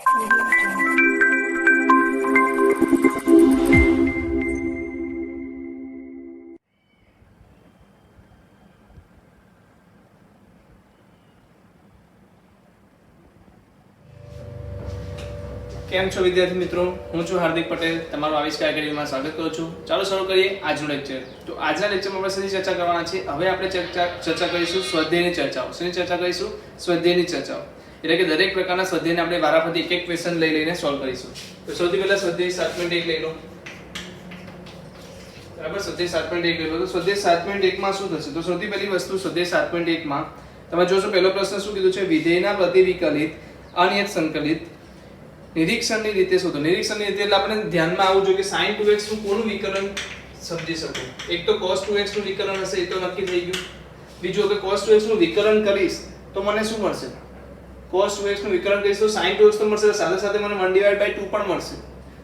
કેમ છો વિદ્યાર્થી મિત્રો, હું છું હાર્દિક પટેલ, તમારું આવિષ્કાર એકેડમીમાં સ્વાગત કરું છું. ચાલો શરૂ કરીએ આજનું લેક્ચર. તો આજના લેક્ચરમાં આપણે શેની ચર્ચા કરવાના છે? હવે આપણે ચર્ચા કરીશું સ્વાધ્યાયની ચર્ચાઓ. શેની ચર્ચા કરીશું? સ્વાધ્યાયની ચર્ચાઓ. એટલે કે દરેક પ્રકારના સ્વાધ્યાયને આપણે વારાફરતી એક ક્વેશ્ચન લઈને સોલ્વ કરીશું. તો સૌથી પહેલા સ્વાધ્યાય 7.1 લઈ લો. બરાબર, સ્વાધ્યાય 7.1 લઈ લો. તો સ્વાધ્યાય 7.1 માં શું થશે? તો સૌથી પહેલી વસ્તુ સ્વાધ્યાય 7.1 માં તમે જોશો પહેલો પ્રશ્ન શું કીધું છે? વિધેયના પ્રતિવિકલિત અનિયત સંકલિત નિરીક્ષણની રીતે શોધો. નિરીક્ષણની રીતે એટલે આપણે ધ્યાનમાં આવવું જોઈએ કે sin 2x નું કોનું વિકલન સમજી શકો. એક તો cos 2x નું વિકલન હશે, એ તો નક્કી થઈ ગયું. બીજું કે cos 2x નું વિકલન કરીશ તો મને શું મળશે? cos 2x નું વિકલન કરીશ તો sin 2x તો મળશે, સાથે સાથે મને 1/2 પણ મળશે.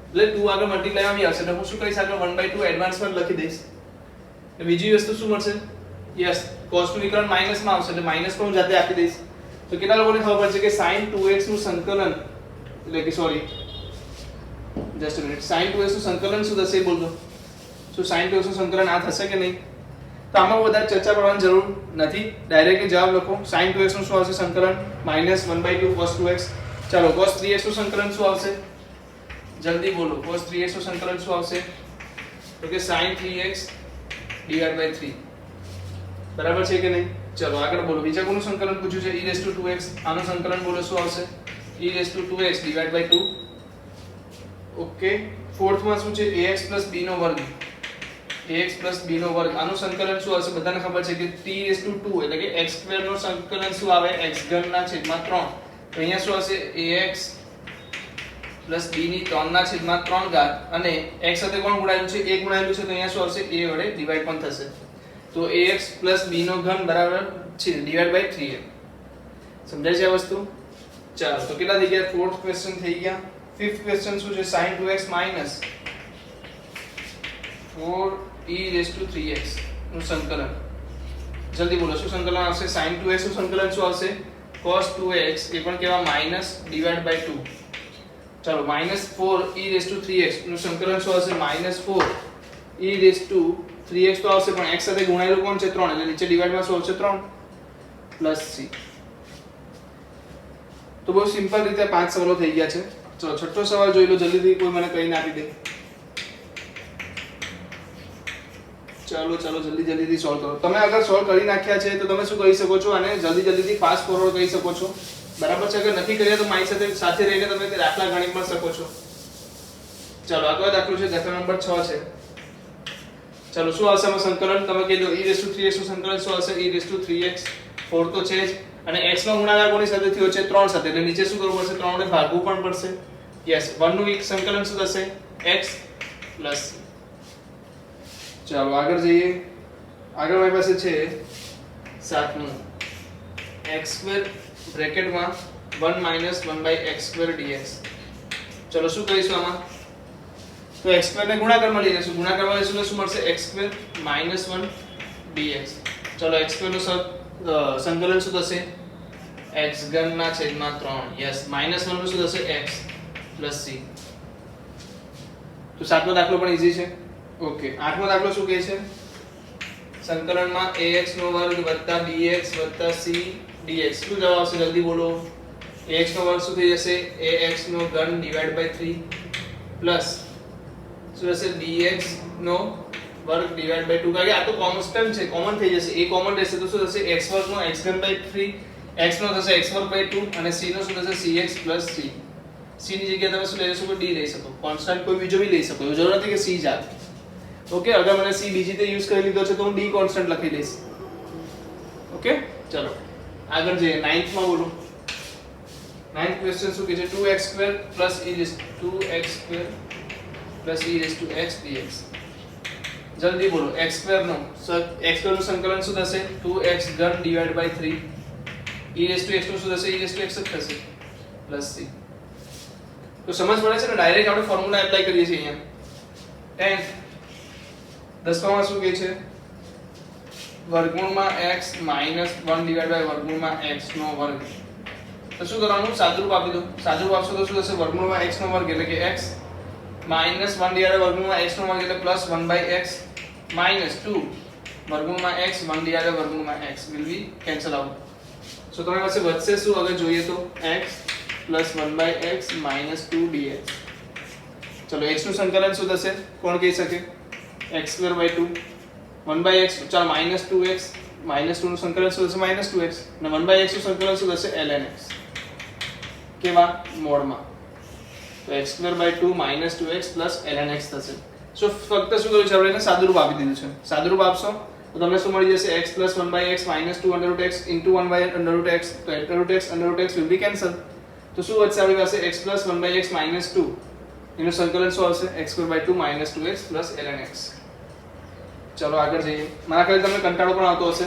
એટલે 2 આગળ મલ્ટીપ્લાય આવી આવશે એટલે હું શું કરીશ? આગળ 1/2 એડવાન્સમાં લખી દઈશ. બીજી વસ્તુ શું મળશે? યસ, cos નું વિકલન માઈનસમાં આવશે એટલે માઈનસ પણ હું જાતે આપી દઈશ. તો કેટલા લોકોને ખબર પડશે કે sin 2x નું સંકલન એટલે કે sorry just minute, sin 2x નું સંકલન શું થશે બોલજો. શું sin 2x નું સંકલન આ થશે કે નહીં? તો આમાં વધારે ચર્ચા કરવાની જરૂર નથી, ડાયરેક્ટલી જવાબ લખો. sin 2x નું શું આવશે સંકલન? -1/2 cos 2x. ચાલો cos 3x નું સંકલન શું આવશે? જલ્દી બોલો, cos 3x નું સંકલન શું આવશે? તો કે sin 3x / 3. બરાબર છે કે નહીં? ચલો આગળ બોલો. બીજા કોનું સંકલન પૂછ્યું છે? e2x. આનું સંકલન બોલો શું આવશે? e2x / 2. ઓકે. ફોર્થ માં શું છે? ax + b નો વર્ગ. ax + b નો વર્ગ. આનું સંકલન શું આવશે? બધાને ખબર છે કે t2 એટલે કે x2 નો સંકલન શું આવે? x3/3. તો અહીંયા શું આવશે? ax + b ની 3/3 ઘાત અને x સાથે કોણ ગુણાયેલું છે? a ગુણાયેલું છે તો અહીંયા શું આવશે? a વડે ડિવાઈડ પણ થશે. તો ax + b નો ઘન બરાબર છે / 3a. સમજાય છે આ વસ્તુ? ચાલો તો કેટલા થઈ ગયા? ફોર્થ ક્વેશ્ચન થઈ ગયા. ફિફ્થ ક્વેશ્ચન શું છે? sin 2x - 4e3x નું સંકલન. જલ્દી બોલો શું સંકલન આવશે? sin 2x નું સંકલન શું આવશે? cos 2x એ પણ કેવા માઈનસ / 2. ચાલો -4e3x નું સંકલન શું આવશે? -4e3x તો આવશે પણ x સાથે ગુણાયેલું કોણ છે? 3 એટલે નીચે ડિવાઇડમાં શું આવશે? 3 + c. તો બહુ સિમ્પલ રીતે 5 સવાલો થઈ ગયા છે. ચલો છઠ્ઠો સવાલ જોઈ લો જલ્દીથી, કોઈ મને કહીને આપી દે. ચાલો જલ્દીથી સોલ્વ કરો. તમે અગર સોલ્વ કરી નાખ્યા છે તો તમે શું કરી શકો છો? આને જલ્દીથી ફાસ્ટ ફોરવર્ડ કરી શકો છો. બરાબર છે? અગર નથી કર્યા તો મારી સાથે રહીને તમે તે દાખલા ગણી પણ શકો છો. ચાલો આગળ દાખલો છે, દાખલા નંબર 6 છે. ચાલો શું આવશે આમાં સંકલન? તમે કહી દો. e3x નું સંકલન શું આવશે? e3x. 4 તો છે જ અને x નો ગુણાકાર કોની સાથે થયો છે? 3 સાથે. એટલે નીચે શું કરવું પડશે? 3 વડે ભાગવું પણ પડશે. યસ, 1 નું સંકલન શું થશે? x + c. ચાલો આગળ જઈએ. આગળ મારી પાસે છે 7મું x2 બ્રેકેટમાં 1 - 1/x2 dx. ચલો શું કરીશું આમાં? તો x2 ને ગુણાકારમાં લઈ લેશું. ગુણાકારમાં લઈશું તો શું મળશે? x2 - 1 dx. ચલો x2 નું સંકલન શું થશે? x3/3. યસ, -1 નું શું થશે? x + c. તો સાતમો દાખલો પણ ઈઝી છે. ઓકે. આઠમો દાખલો શું કહે છે? સંકલનમાં ax નો વર્ગ + bx + c dx. શું જવાબ આવશે? જલ્દી બોલો. ax નો વર્ગ શું થઈ જશે? ax નો ઘન / 3 પ્લસ શું થશે? bx નો વર્ગ / 2. કારણ કે આ તો કોન્સ્ટન્ટ છે, કોમન થઈ જશે. a કોમન રહેશે તો શું થશે? x2 નો x3/3, x નો થશે x2/2 અને c નો શું થશે? cx + c. c ની જગ્યાએ તમે શું લઈ શકો? d લઈ શકો. કોન્સ્ટન્ટ કોઈ બીજો બી લઈ શકો. એવું જરૂર નથી કે c જ આવે. ઓકે, અગર મને c બીજી રીતે યુઝ કરી લીધો છે તો હું d કોન્સ્ટન્ટ લખી દઈશ. ઓકે, ચલો આગળ જઈએ. 9th માં બોલો. 9th ક્વેશ્ચન શું કહે છે? 2x2 + e2x dx. જલ્દી બોલો. x2 નું સંકલન શું થશે? 2x3 / 3. e2x નું શું થશે? e2x જ થશે + c. તો સમજ પડે છે ને? ડાયરેક્ટ આપણે ફોર્મ્યુલા એપ્લાય કરીએ છીએ અહીંયા. 10th 10માં શું કહે છે? વર્ગમૂળમાં x - 1 / વર્ગમૂળમાં x નો વર્ગ તો શું કરવાનું સાદુરૂપ આપી દો સાદુરૂપ આપશો તો શું થશે વર્ગમૂળમાં x નો વર્ગ એટલે કે x -1 ડિવાઇડેડ વર્ગમૂળમાં x નો વર્ગ એટલે +1/x -2 વર્ગમૂળમાં x 1 ડિવાઇડેડ વર્ગમૂળમાં x will be cancel out સો તમારી પાસે વધશે શું અગર જોઈએ તો x +1/x -2 dx ચલો x નું સંકલન શું થશે કોણ કહી શકે x2/2 1/x ચાલો -2x -2 નું સંકલન શું થશે -2x અને 1/x નું સંકલન શું થશે ln x કેવા મોડમાં તો x2/2 -2x ln x થશે સો ફક્ત શું કર્યું છે આપણે એને સાદુરૂપ આપી દીધું છે સાદુરૂપ આપશો તો તમને શું મળી જશે x + 1/x - 2 √x * 1/√x તો √x will be cancel તો શું વધશે આપણી પાસે x + 1/x - 2 એનું સંકલન શું આવશે x2/2 - 2x ln x ચલો આગળ જઈએ મારા ખ્યાલે તમને કંટાળો પણ આવતો હશે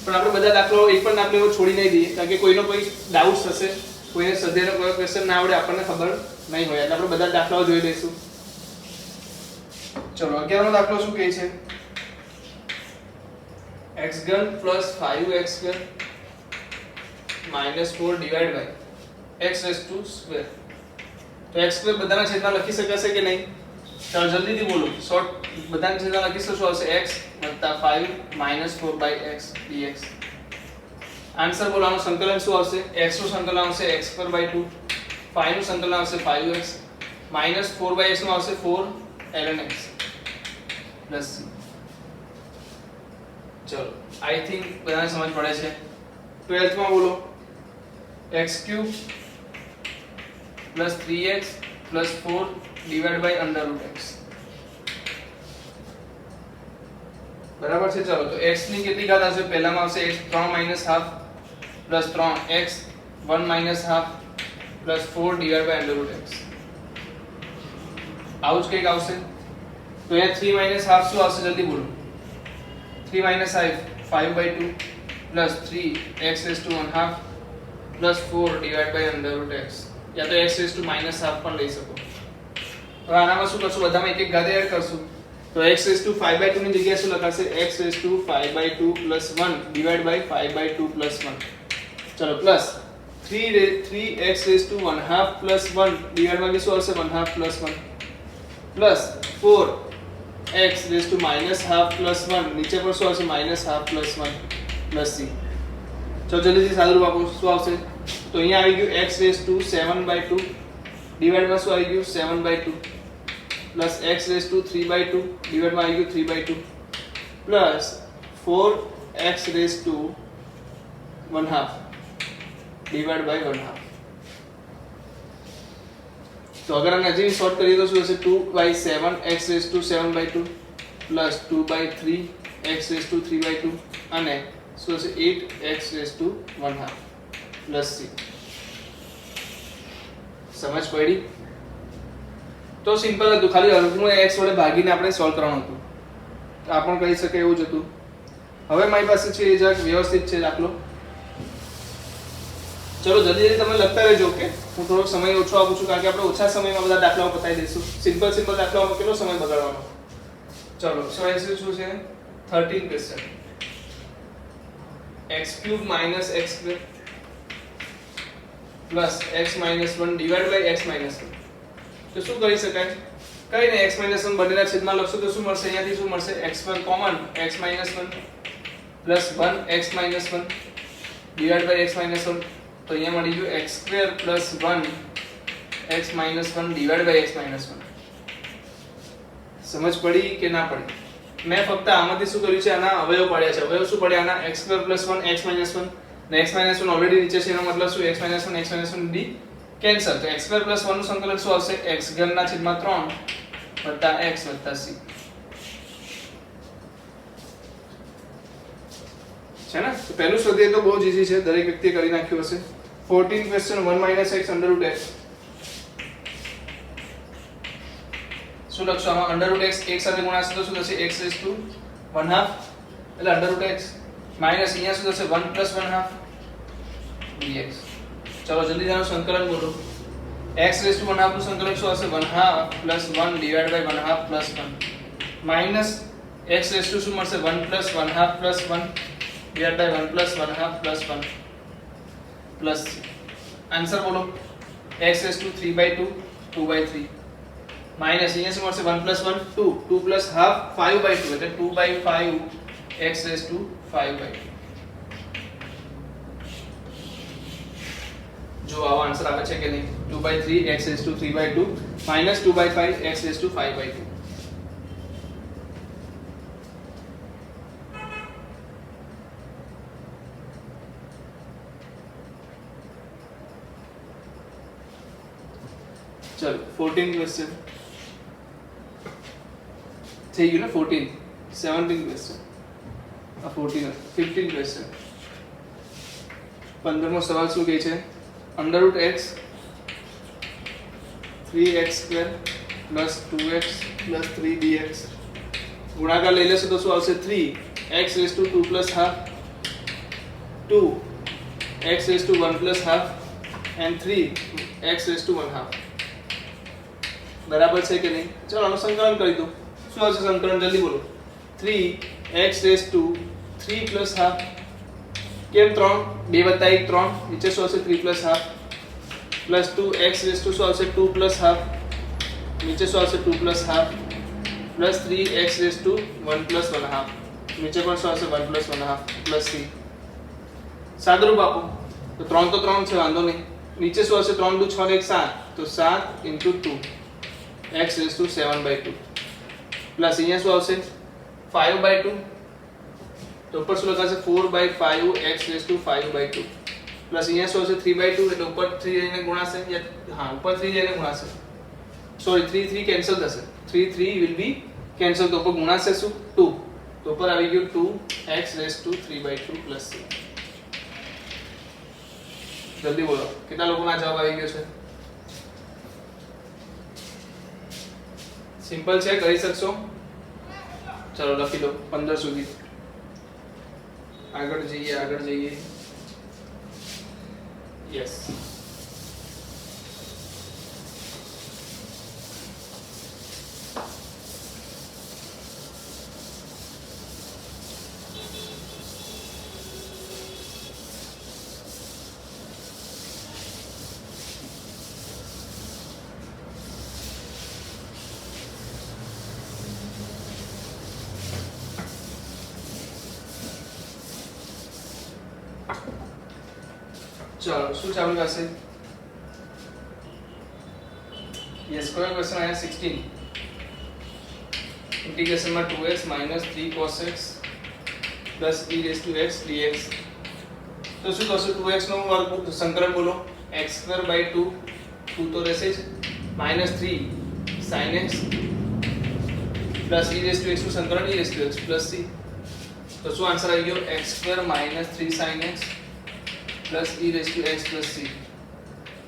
પણ આપણે બધા દાખલાઓ એક પણ દાખલો એવો છોડી નહીં દઈએ કારણ કે કોઈનો કોઈ ડાઉટ હશે કોઈને સદેનો કોઈ ક્વેશ્ચન ના આવડે આપણને ખબર નહીં હોય એટલે આપણે બધા દાખલાઓ જોઈ લઈશું ચલો 11મો દાખલો શું કહે છે x3 + 5x2 - 4 divide by x2 square તો x2 બધાના છેદમાં લખી શકાશે કે નહીં ચાલો જલ્દીથી બોલો શોર્ટ બધાના છેદમાં લખીશું શું આવશે x + 5 - 4/x dx આન્સર બોલો આનું સંકલન શું આવશે x નું સંકલન આવશે x2/2 5 નું સંકલન આવશે 5x -4/x નું આવશે 4 ln x પ્લસ c ચલો આઈ થિંક બધાને સમજ પડે છે 12th માં બોલો x3 + 3x + 4 divide by √x બરાબર છે ચલો તો x ની કેટલી ઘાત આવશે પહેલામાં આવશે x 3 - ½ + 3x 1 - ½ + 4 divide by √x આવું જ કંઈક આવશે તો અહીંયા 3 - ½ શું આવશે જલ્દી બોલો 3 - 5/2 + 3x⁻² + 4 ડિવાઇડ બાય √x યા તો x⁻² પણ લઈ શકો હવે આનામાં શું કરશું બધામાં એક એક ઘાત એડ કરશું તો x⁵5/2 ની જગ્યાએ શું લખાશે x⁵5/2 + 1 ડિવાઇડ બાય 5/2 + 1 ચલો પ્લસ 3x⁻² + 1 ડિવાઇડ બાય શું આવશે 1/2 + 1 પ્લસ 4x⁻² + 1 નીચે પર શું આવશે -½ + 1 પ્લસ c ચલો જલ્દીથી સાદુરૂપ આપો શું આવશે તો અહીંયા આવી ગયું x⁻7/2 ડિવાઇડ માં શું આવી ગયું 7/2 પ્લસ x⁻3/2 ડિવાઇડ માં આવી ગયું 3/2 પ્લસ 4x⁻½ ડિવાઇડ બાય 1/2 તો અગર આને હજી શોર્ટ કરીએ તો શું હશે 2/7 x⁻7/2 પ્લસ 2/3 x⁻3/2 અને શું હશે 8x⁻½ પ્લસ c સમજ પડી તો સિમ્પલ હતું ખાલી વર્ગમૂળ x વડે ભાગીને આપણે સોલ્વ કરવાનું હતું તો આ પણ કરી શકે એવું જ હતું હવે મારી પાસે છે એ જરાક વ્યવસ્થિત છે દાખલો ચલો જલ્દી જલ્દી તમે લખતા રહેજો ઓકે હું થોડો સમય ઓછો આપું છું કારણ કે આપણે ઓછા સમયમાં બધા દાખલાઓ પતાવી દઈશું સિમ્પલ દાખલાઓમાં કેટલો સમય બગાડવાનો ચલો સો એસી શું છે 13 question x³ - x² plus x - 1 divide by x - 1 તો શું કરી શકાય કઈ નહીં x - 1 બંનેના છેદમાં લખશો તો શું મળશે અહીંયાથી શું મળશે x² common x - 1 plus 1x - 1 divide by x - 1 તો અહીંયા મળી ગયું x² plus 1x - 1 divide by x - 1 સમજ પડી કે ના પડી મેં ફક્ત આમાંથી શું કર્યું છે આના અવયવ પાડ્યા છે અવયવ શું પડ્યા આના x² પ્લસ 1x - 1 ને x - 1 ઓલરેડી નીચે છે એનો મતલબ શું x - 1 x - 1 ડી કેન્સલ તો x² પ્લસ 1 નું સંકલન શું આવશે x³ ના છેદમાં 3 વત્તા x વત્તા c છે ને તો પહેલું શોધીએ તો બહુ જ ઈઝી છે દરેક વ્યક્તિએ કરી નાખ્યું હશે 14 ક્વેશ્ચન 1 - x √x શું લખશો આમાં √x એક સાથે ગુણાશે તો શું થશે x⁻½ એટલે √x માઈનસ અહીંયા શું થશે 1 + 1/2 dx ચલો જલ્દી જાનો સંકલન બોલો x⁻½ નું સંકલન શું હશે 1/2 + 1 ડિવાઇડ બાય 1/2 + 1 માઈનસ x⁻² શું મળશે 1 + 1/2 + 1 ડિવાઇડ બાય 1 + 1/2 + 1 પ્લસ આન્સર બોલો x રેસ ટુ 3/2 2/3 માઈનસ અહીંયા શું મળશે 1 + 1 2 2 + હાફ 5/2 એટલે 2/5 x રેસ ટુ 5/2 જો આવો આન્સર આવે છે કે નહીં 2/3 x raise to 3/2 minus 2/5 x raise to 5/2 चलो 14 क्वेश्चन થઈ ગયું ને 14 17 ક્વેશ્ચન આ 14 15 ક્વેશ્ચન 15મો સવાલ શું કહે છે √x 3x² + 2x + 3dx ગુણાકાર લઈ લેશું તો શું આવશે 3x raise to 2 + half 2x raise to 1 + half and 3x raise to 1 half बराबर છે કે નહીં ચલો આનું સંકલન કરી દો શું આવશે સંકલન જલ્દી બોલો 3x રેસ ટુ 3 + હાફ કેમ 3 2 + 1 3 નીચે શું આવશે 3 + half plus 2x raise to શું આવશે 2 + હાફ નીચે શું આવશે 2 + half plus 3x raise to 1 + 1 half નીચે પણ શું આવશે 1 + 1 હાફ પ્લસ c સાદરૂપ આપો તો 3 તો 3 છે વાંધો નહીં નીચે શું આવશે 3 × 2 = 6 1 7 તો 7 × 2 x રેસ ટુ 7/2 પ્લસ અહીંયા શું આવશે 5/2 તો ઉપર શું લખાશે 4/5 x રેસ ટુ 5/2 પ્લસ અહીંયા શું આવશે 3/2 એટલે ઉપર 3 જઈને ગુણાશે હા ઉપર 3 જઈને ગુણાશે સોરી 3 3 કેન્સલ થશે 3 3 વિલ બી કેન્સલ તો ઉપર ગુણાશે શું 2 તો ઉપર આવી ગયું 2x raise to 3/2 plus c જલ્દી બોલો કેટલા લોકોના જવાબ આવી ગયો છે સિમ્પલ છે કરી શકશો ચલો લખી દો 15 સુધી આગળ જઈએ યસ चलो શું ચાલુ કરશે યસ કોઈ ક્વેશ્ચન આયા 16 ઇન્ટિગ્રેશન માં 2x - 3 cos x + e raised to x dx તો શું થશે 2x નો વર્ગ સંકલન બોલો x²/2 2 તો રહેશે જ -3 sin x + e raised to x નું સંકલન e raised to x + c તો શું આન્સર આવી ગયો x² - 3 sin x plus e raise to x plus c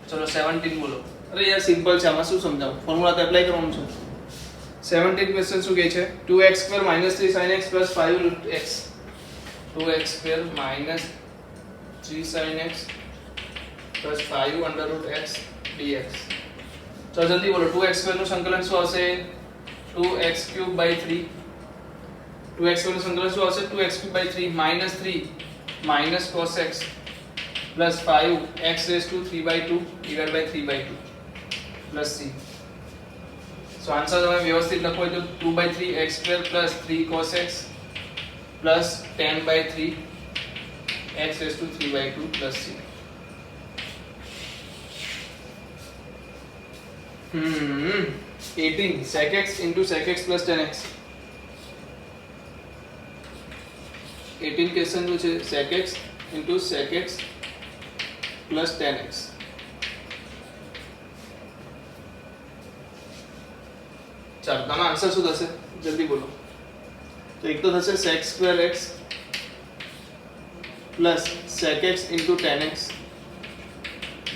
चलो 17 बोलो अरे यार सिंपल છે આમાં શું સમજાવું ફોર્મ્યુલા તો એપ્લાય કરવાનું છે 17 ક્વેશ્ચન શું કહે છે 2x² - 3 sin x + 5 x 2x² - 3 sin x + 5 √x dx ચલો જલ્દી બોલો 2x² નું સંકલન શું આવશે 2x³/3 2x² નું સંકલન શું આવશે 2x³/3 -3 cos x plus 5 x raised to 3/2 divided by 3/2 plus c so answer તમે વ્યવસ્થિત લખો હોય તો 2/3 x² plus 3 cos x plus 10/3 x raised to 3/2 plus c 18 sec x into sec x plus 10x 18 question जो છે sec x into sec x plus 10x ચાલો તમારો answer શું થશે જલ્દી બોલો તો એક તો થશે sec² x plus sec x into 10x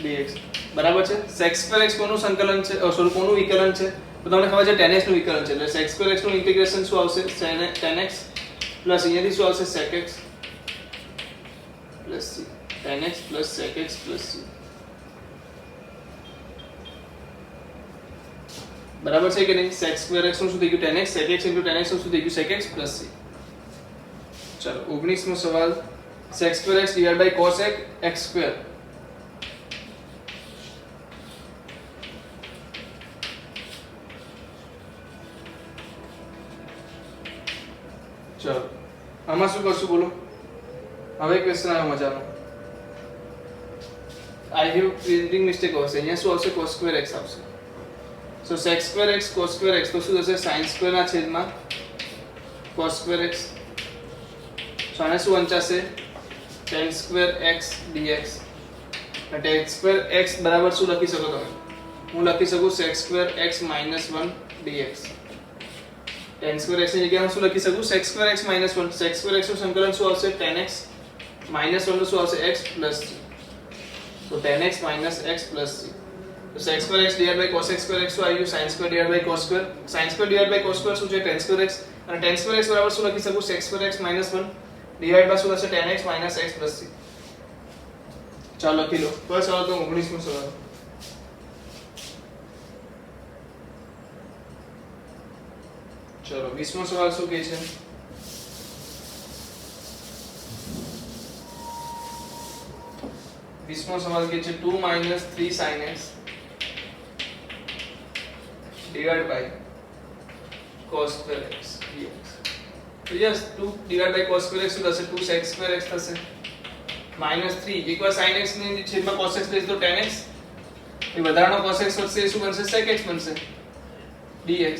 dx બરાબર છે sec² x કોનું સંકલન છે સોરી કોનું વિકલન છે તો તમને ખબર છે 10x નું વિકલન છે એટલે sec² x નું ઇન્ટિગ્રેશન શું આવશે 10x પ્લસ અહીંયાથી શું આવશે sec x plus c 10x plus sec x plus c બરાબર છે કે નહીં sec² x નું શું થઈ ગયું 10x sec x into 10x નું શું થઈ ગયું sec x plus c ચલો 19મો સવાલ sec² x divided by cos x x² આમાં શું કરશું બોલો? હવે ક્વેશ્ચન આવ્યો મજાનો. આઈ હેવ પ્રિન્ટિંગ મિસ્ટેક આવશે. અહીંયા શું આવશે? cos સ્ક્વેર x આવશે. સો sec square x cos square x તો શું થશે? sin સ્ક્વેર ના છેદમાં cos સ્ક્વેર x. સો આને શું વંચાશે? tan square x dx. tan square x બરાબર શું લખી શકો તમે? હું લખી શકું sec square x - 1 dx. tan square x ની જગ્યાએ હું શું લખી શકું? sec square x - 1. sec square x નું સંકલન શું આવશે? tan x - 1 નું શું આવશે? x + c. તો tan x - x + c. તો sec square x divided by cos x square x શું આવ્યું? sin square divided by cos square. sin square divided by cos square શું છે? tan square x. અને tan સ્ક્વેર x બરાબર શું લખી શકું? sec square x - 1 divided by શું થશે? tan x - x + c. ચાલો લખી લો. તો સવાલ તો 19 નો સવાલ. ચલો 20 મો સવાલ શું કહે છે? बीसवां सवाल के 2 - 3 sin x divided by cos square x dx. तो yes 2 divided by cos square x શું થશે? 2 sec square x થશે -3 એકવાર sin x ની છેદમાં cos x લઈશ તો tan x. એ વધારાનો cos x વધશે શું બનશે? sec x બનશે dx.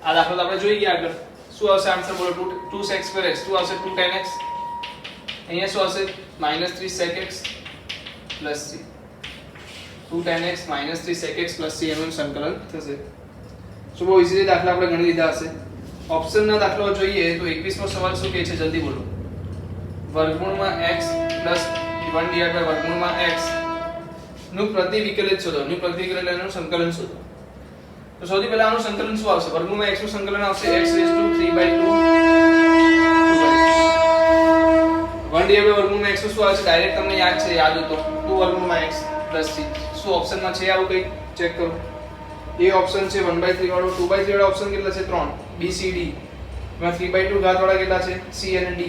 આ દાખલો આપણે જોઈ ગયા આગળ. શું આવશે આન્સર બોલો? 2 sec square x. શું આવશે? 2 tan x. અહીંયા શું આવશે? -3 sec x plus c. 2 tan x - 3 sec x plus c એનું સંકલન થશે. સો બહુ ઈઝીલી દાખલા આપણે ગણી લીધા હશે. ઓપ્શનના દાખલો જોઈએ તો 21મો સવાલ શું કહે છે? જલ્દી બોલો. વર્ગમૂળમાં x plus 1 divided by વર્ગમૂળમાં x નું પ્રતિવિકલિત શોધો. નું પ્રતિવિકલિત એનું સંકલન શોધો. તો સૌથી પહેલા આનું સંકલન શું આવશે? વર્ગમૂળમાં x નું સંકલન આવશે x raised to 3/2 1 divided by વર્ગમૂળમાં x શું આવે છે? ડાયરેક્ટ તમને યાદ છે, યાદ હતો 2 વર્ગમૂળમાં x plus c. શું ઓપ્શનમાં છે આવું કંઈ? ચેક કરો. એ ઓપ્શન છે 1/3 વાળો. 2/3 વાળો ઓપ્શન કેટલા છે? 3. b c d. એમાં 3/2 ઘાત વાળા કેટલા છે? c અને d.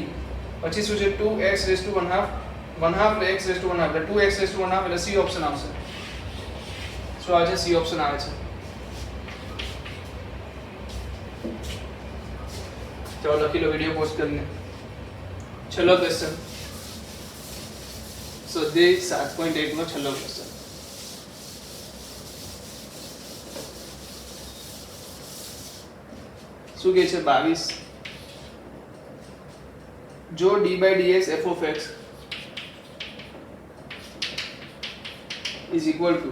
પછી શું છે? 2x raised to 1/2 1/2 x raised to 1/2 એટલે 2x raised to 1/2 એટલે c ઓપ્શન આવશે. શું આવે છે? c ઓપ્શન આવે છે. ચાલો લખી લો વિડિયો પોસ્ટ કરીને. છેલ્લો ક્વેશ્ચન. સ્વાધ્યાય 7.1 નો છેલ્લો ક્વેશ્ચન. શું કહે છે? 22. જો d/dx f of x is equal to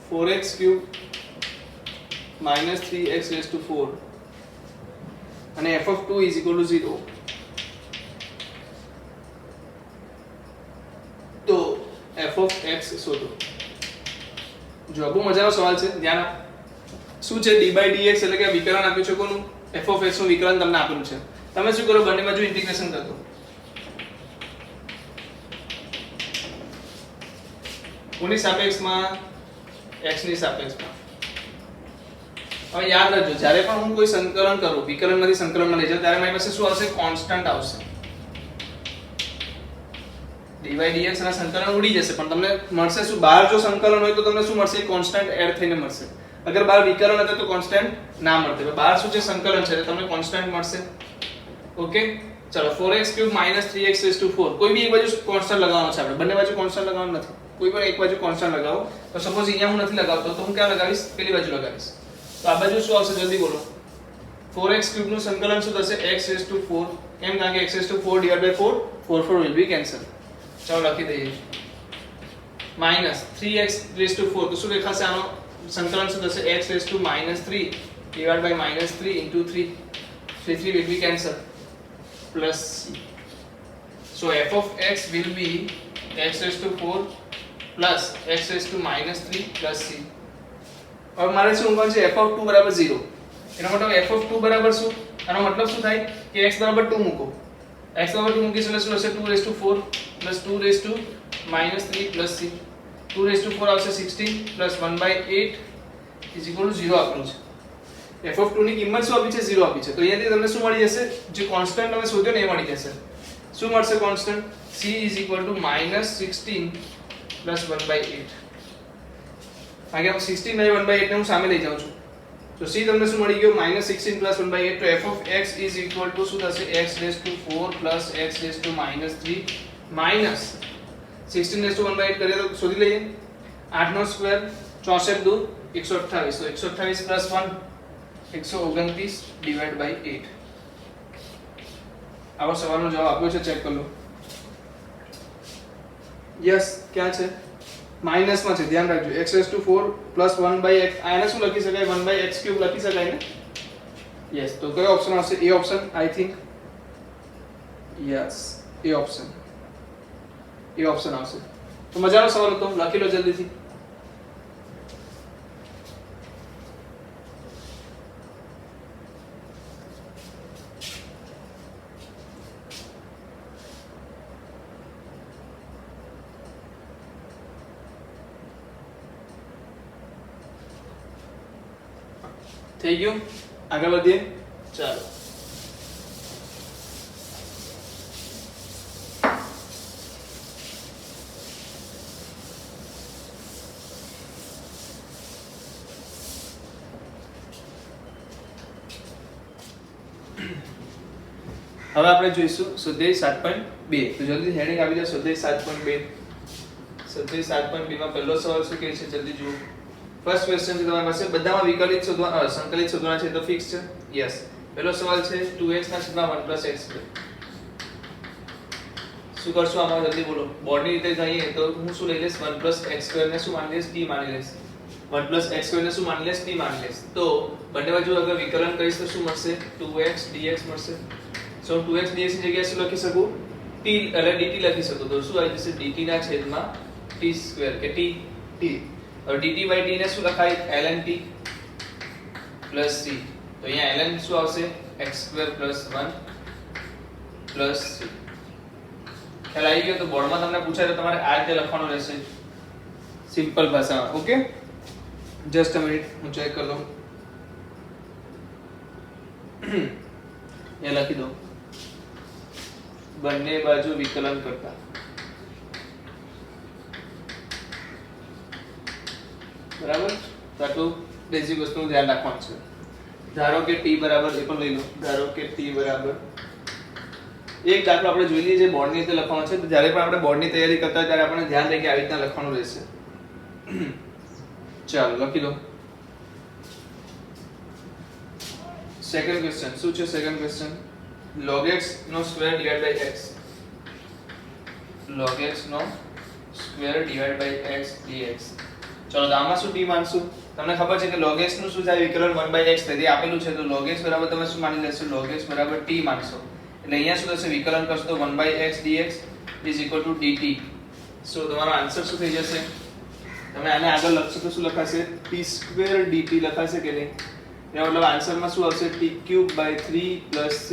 4x cube minus 3x raised to 4 અને f of 2 is equal to 0, તો f of x શોધો. જો બહુ મજાનો સવાલ છે, ધ્યાન આપો. શું છે? d/dx એટલે કે આ વિકલન આપ્યું છે કોનું? f of x નું વિકલન તમને આપેલું છે. તમે શું કરો? બંને બાજુ ઇન્ટિગ્રેશન કરો. કોની સાપેક્ષમાં? x ની સાપેક્ષમાં. હવે યાદ રાખજો, જ્યારે પણ હું કોઈ સંકલન કરું, વિકલનમાંથી સંકલનમાં લઈ જાઉં, ત્યારે મારી પાસે શું આવશે? કોન્સ્ટન્ટ આવશે. dy/dx ના સંકલન ઉડી જશે, પણ તમને મળશે શું? બહાર જો સંકલન હોય તો તમને શું મળશે? કોન્સ્ટન્ટ એડ થઈને મળશે. અગર બહાર વિકલન હતું તો કોન્સ્ટન્ટ ના મળતે. બહાર શું છે? સંકલન છે, એટલે તમને કોન્સ્ટન્ટ મળશે. ઓકે, ચલો 4x³ - 3x raised to 4. કોઈ બી એક બાજુ કોન્સ્ટન્ટ લગાવવાનો છે આપણે, બંને બાજુ કોન્સ્ટન્ટ લગાવવાનું નથી. કોઈ પણ એક બાજુ કોન્સ્ટન્ટ લગાવો. તો સપોઝ અહીંયા હું નથી લગાવતો, તો હું ક્યાં લગાવીશ? પેલી બાજુ લગાવીશ. તો આ બાજુ શું આવશે? જલ્દી બોલો. 4x³ નું સંકલન શું થશે? x raised to 4. કેમ? કારણ કે x raised to 4 divided by 4, 4 will be cancel. ચાલો લખી દઈએ. minus 3x raised to 4, તો શું દેખાશે? આનો સંકલન શું થશે? x raised to -3 divided by -3 into 3. 3 will be cancel. Plus c. So f of x will be x raised to 4 plus x raised to -3 plus c. હવે મારે શું મૂકવાનું છે? f of 2 બરાબર 0. એનો મતલબ f of 2 બરાબર શું? આનો મતલબ શું થાય કે x બરાબર 2 મૂકો. x બરાબર 2 મૂકીશું એટલે શું હશે? 2 raised to 4 plus 2 raised to -3 plus c. 2 raised to 4 આવશે 16 plus 1/8 is equal to 0 આપેલું છે. f of 2 ની કિંમત શું આપી છે? 0 આપી છે. તો અહીંયાથી તમને શું મળી જશે? જે કોન્સ્ટન્ટ તમે શોધ્યો ને એ મળી જશે. શું મળશે constant? c is equal to -16 plus 1/8. કારણ કે 16 અને 1/8 ને હું સામે લઈ જાઉં છું. તો c તમને શું મળી ગયો -16 + 1/8 તો f of x is equal to શું થશે x raised to 4 plus x raised to -3 minus 16 raised to 1/8 કરીએ તો શોધી લઈએ 8 નો સ્ક્વેર 64 દુ 128 તો 128 plus 1 129 divided by 8 આવો સવાલનો જવાબ આપ્યો છે ચેક કરી લો યસ ક્યાં છે માઈનસ માં છે ધ્યાન રાખજો x raised to 4 plus 1/x આને શું લખી શકાય 1/x³ લખી શકાય ને યસ તો કયો ઓપ્શન આવશે A option I think yes A option આવશે તો મજાનો સવાલ હતો લખી લો જલ્દીથી થઈ ગયું આગળ વધીએ ચાલો હવે આપણે જોઈશું સ્વાધ્યાય 7.2 તો જલ્દી હેડિંગ આવી જાય સ્વાધ્યાય 7.2 માં પહેલો સવાલ શું કહે છે જલ્દી જુઓ ફર્સ્ટ ક્વેશ્ચન છે તમારી પાસે બધામાં વિકલિત શોધવા સંકલિત શોધવાના છે તો ફિક્સ છે યસ પહેલો સવાલ છે 2x ના છેદમાં 1 + x શું કરશું આમાં જલ્દી બોલો બોર્ડની રીતે જઈએ તો હું શું લઈ લઈશ 1 + x² ને શું માની લઈશ t માની લઈશ 1 + x² ને શું માની લઈશ t માની લઈશ તો બંને બાજુ અગર વિકલન કરીશ તો શું મળશે 2x dx મળશે સો 2x dx ની જગ્યાએ શું લખી શકું t એટલે dt લખી શકું તો શું આવી જશે dt ના છેદમાં t² કે t और dt by t ને શું લખાય ln t plus c તો અહીંયા ln શું આવશે x² + 1 plus c ખ્યાલ આવી ગયો તો બોર્ડમાં તમને પૂછાય તો તમારે આ રીતે લખવાનું રહેશે સિમ્પલ ભાષામાં ઓકે જસ્ટ અ મિનિટ હું ચેક કરી લઉં એ લખી દો બંને બાજુ વિકલન કરતા બરાબર તો આટલું બેઝિક વસ્તુનું ધ્યાન રાખવાનું છે ધારો કે t બરાબર એ પણ લઈ લો ધારો કે t બરાબર એક દાખલો આપણે જોઈ લઈએ જે બોર્ડની રીતે લખવાનો છે તો જ્યારે પણ આપણે બોર્ડની તૈયારી કરતા હોય ત્યારે આપણે ધ્યાન રાખી આવી રીતના લખવાનું રહેશે ચાલો લખી લો સેકન્ડ ક્વેશ્ચન શું છે સેકન્ડ ક્વેશ્ચન log x નો square divide by x log x નો square divide by x dx ચલો તો આમાં શું t માનશું તમને ખબર છે કે log x નું શું થાય વિકલન 1/x થાય તે આપેલું છે તો log x બરાબર તમે શું માની લેશો log x બરાબર t માનશો એટલે અહીંયા શું થશે વિકલન કરશો તો 1/x dx = dt સો તમારો આન્સર શું થઈ જશે તમે આને આગળ લખશો તો શું લખાશે t² dt લખાશે કે નહીં એનો મતલબ આન્સરમાં શું આવશે t³ / 3 + c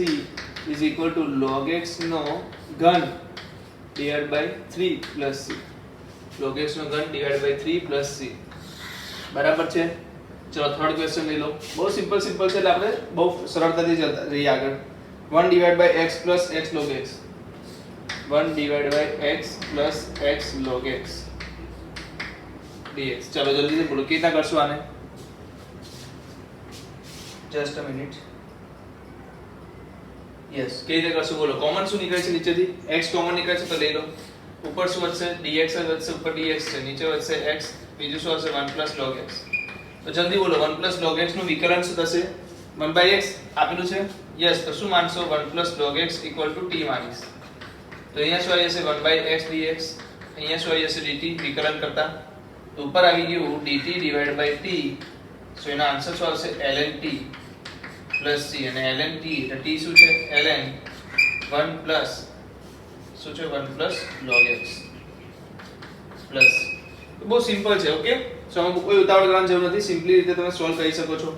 log x નો ઘન / 3 + c log x નો ઘન / 3 + c બરાબર છે ચલો થર્ડ ક્વેશ્ચન લઈ લો બહુ સિમ્પલ છે એટલે આપણે બહુ સરળતાથી જતા રહીએ આગળ 1/x + x log x 1/x + x log x dx ચલો જલ્દીથી બોલો કેવી રીતના કરશું આને જસ્ટ અ મિનિટ યસ કેવી રીતે કરશું બોલો કોમન શું નીકળે છે નીચેથી x કોમન નીકળે છે તો લઈ લો ઉપર શું વધશે dx વધશે ઉપર dx છે નીચે વધશે x બીજું શું હશે 1 + log x તો જલ્દી બોલો 1 + log x નું વિકલન શું થશે 1/x આપેલું છે યસ તો શું માનશો 1 + log x = t માનીશ તો અહીંયા શું આવી જશે 1/x dx અહીંયા શું આવી જશે dt વિકલન કરતા તો ઉપર આવી ગયું dt / t સો એનો આન્સર શું આવશે ln t + c અને ln t એટલે t શું છે ln 1 + શું છે 1 + log x પ્લસ તો બહુ સિમ્પલ છે ઓકે સો આમાં કોઈ ઉતાવળ કરવાની જરૂર નથી સિમ્પલી રીતે તમે સોલ્વ કરી શકો છો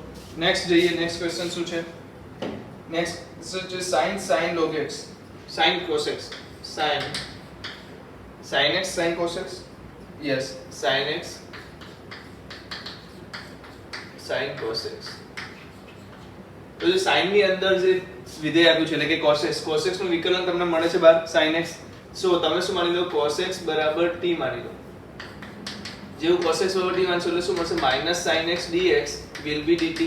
નેક્સ્ટ જઈએ નેક્સ્ટ ક્વેશ્ચન શું છે નેક્સ્ટ છે sin log x sin cos x sin x sin cos x yes sin x sin cos x તો જે sin ની અંદર જે વિધેય આપ્યું છે એટલે કે cos x નું વિકલન તમને મળે છે બાર sin x સો તમે શું માની લો cos x = t માની લો જેવું cos x / t માનશો એટલે શું મળશે -sin x dx will be dt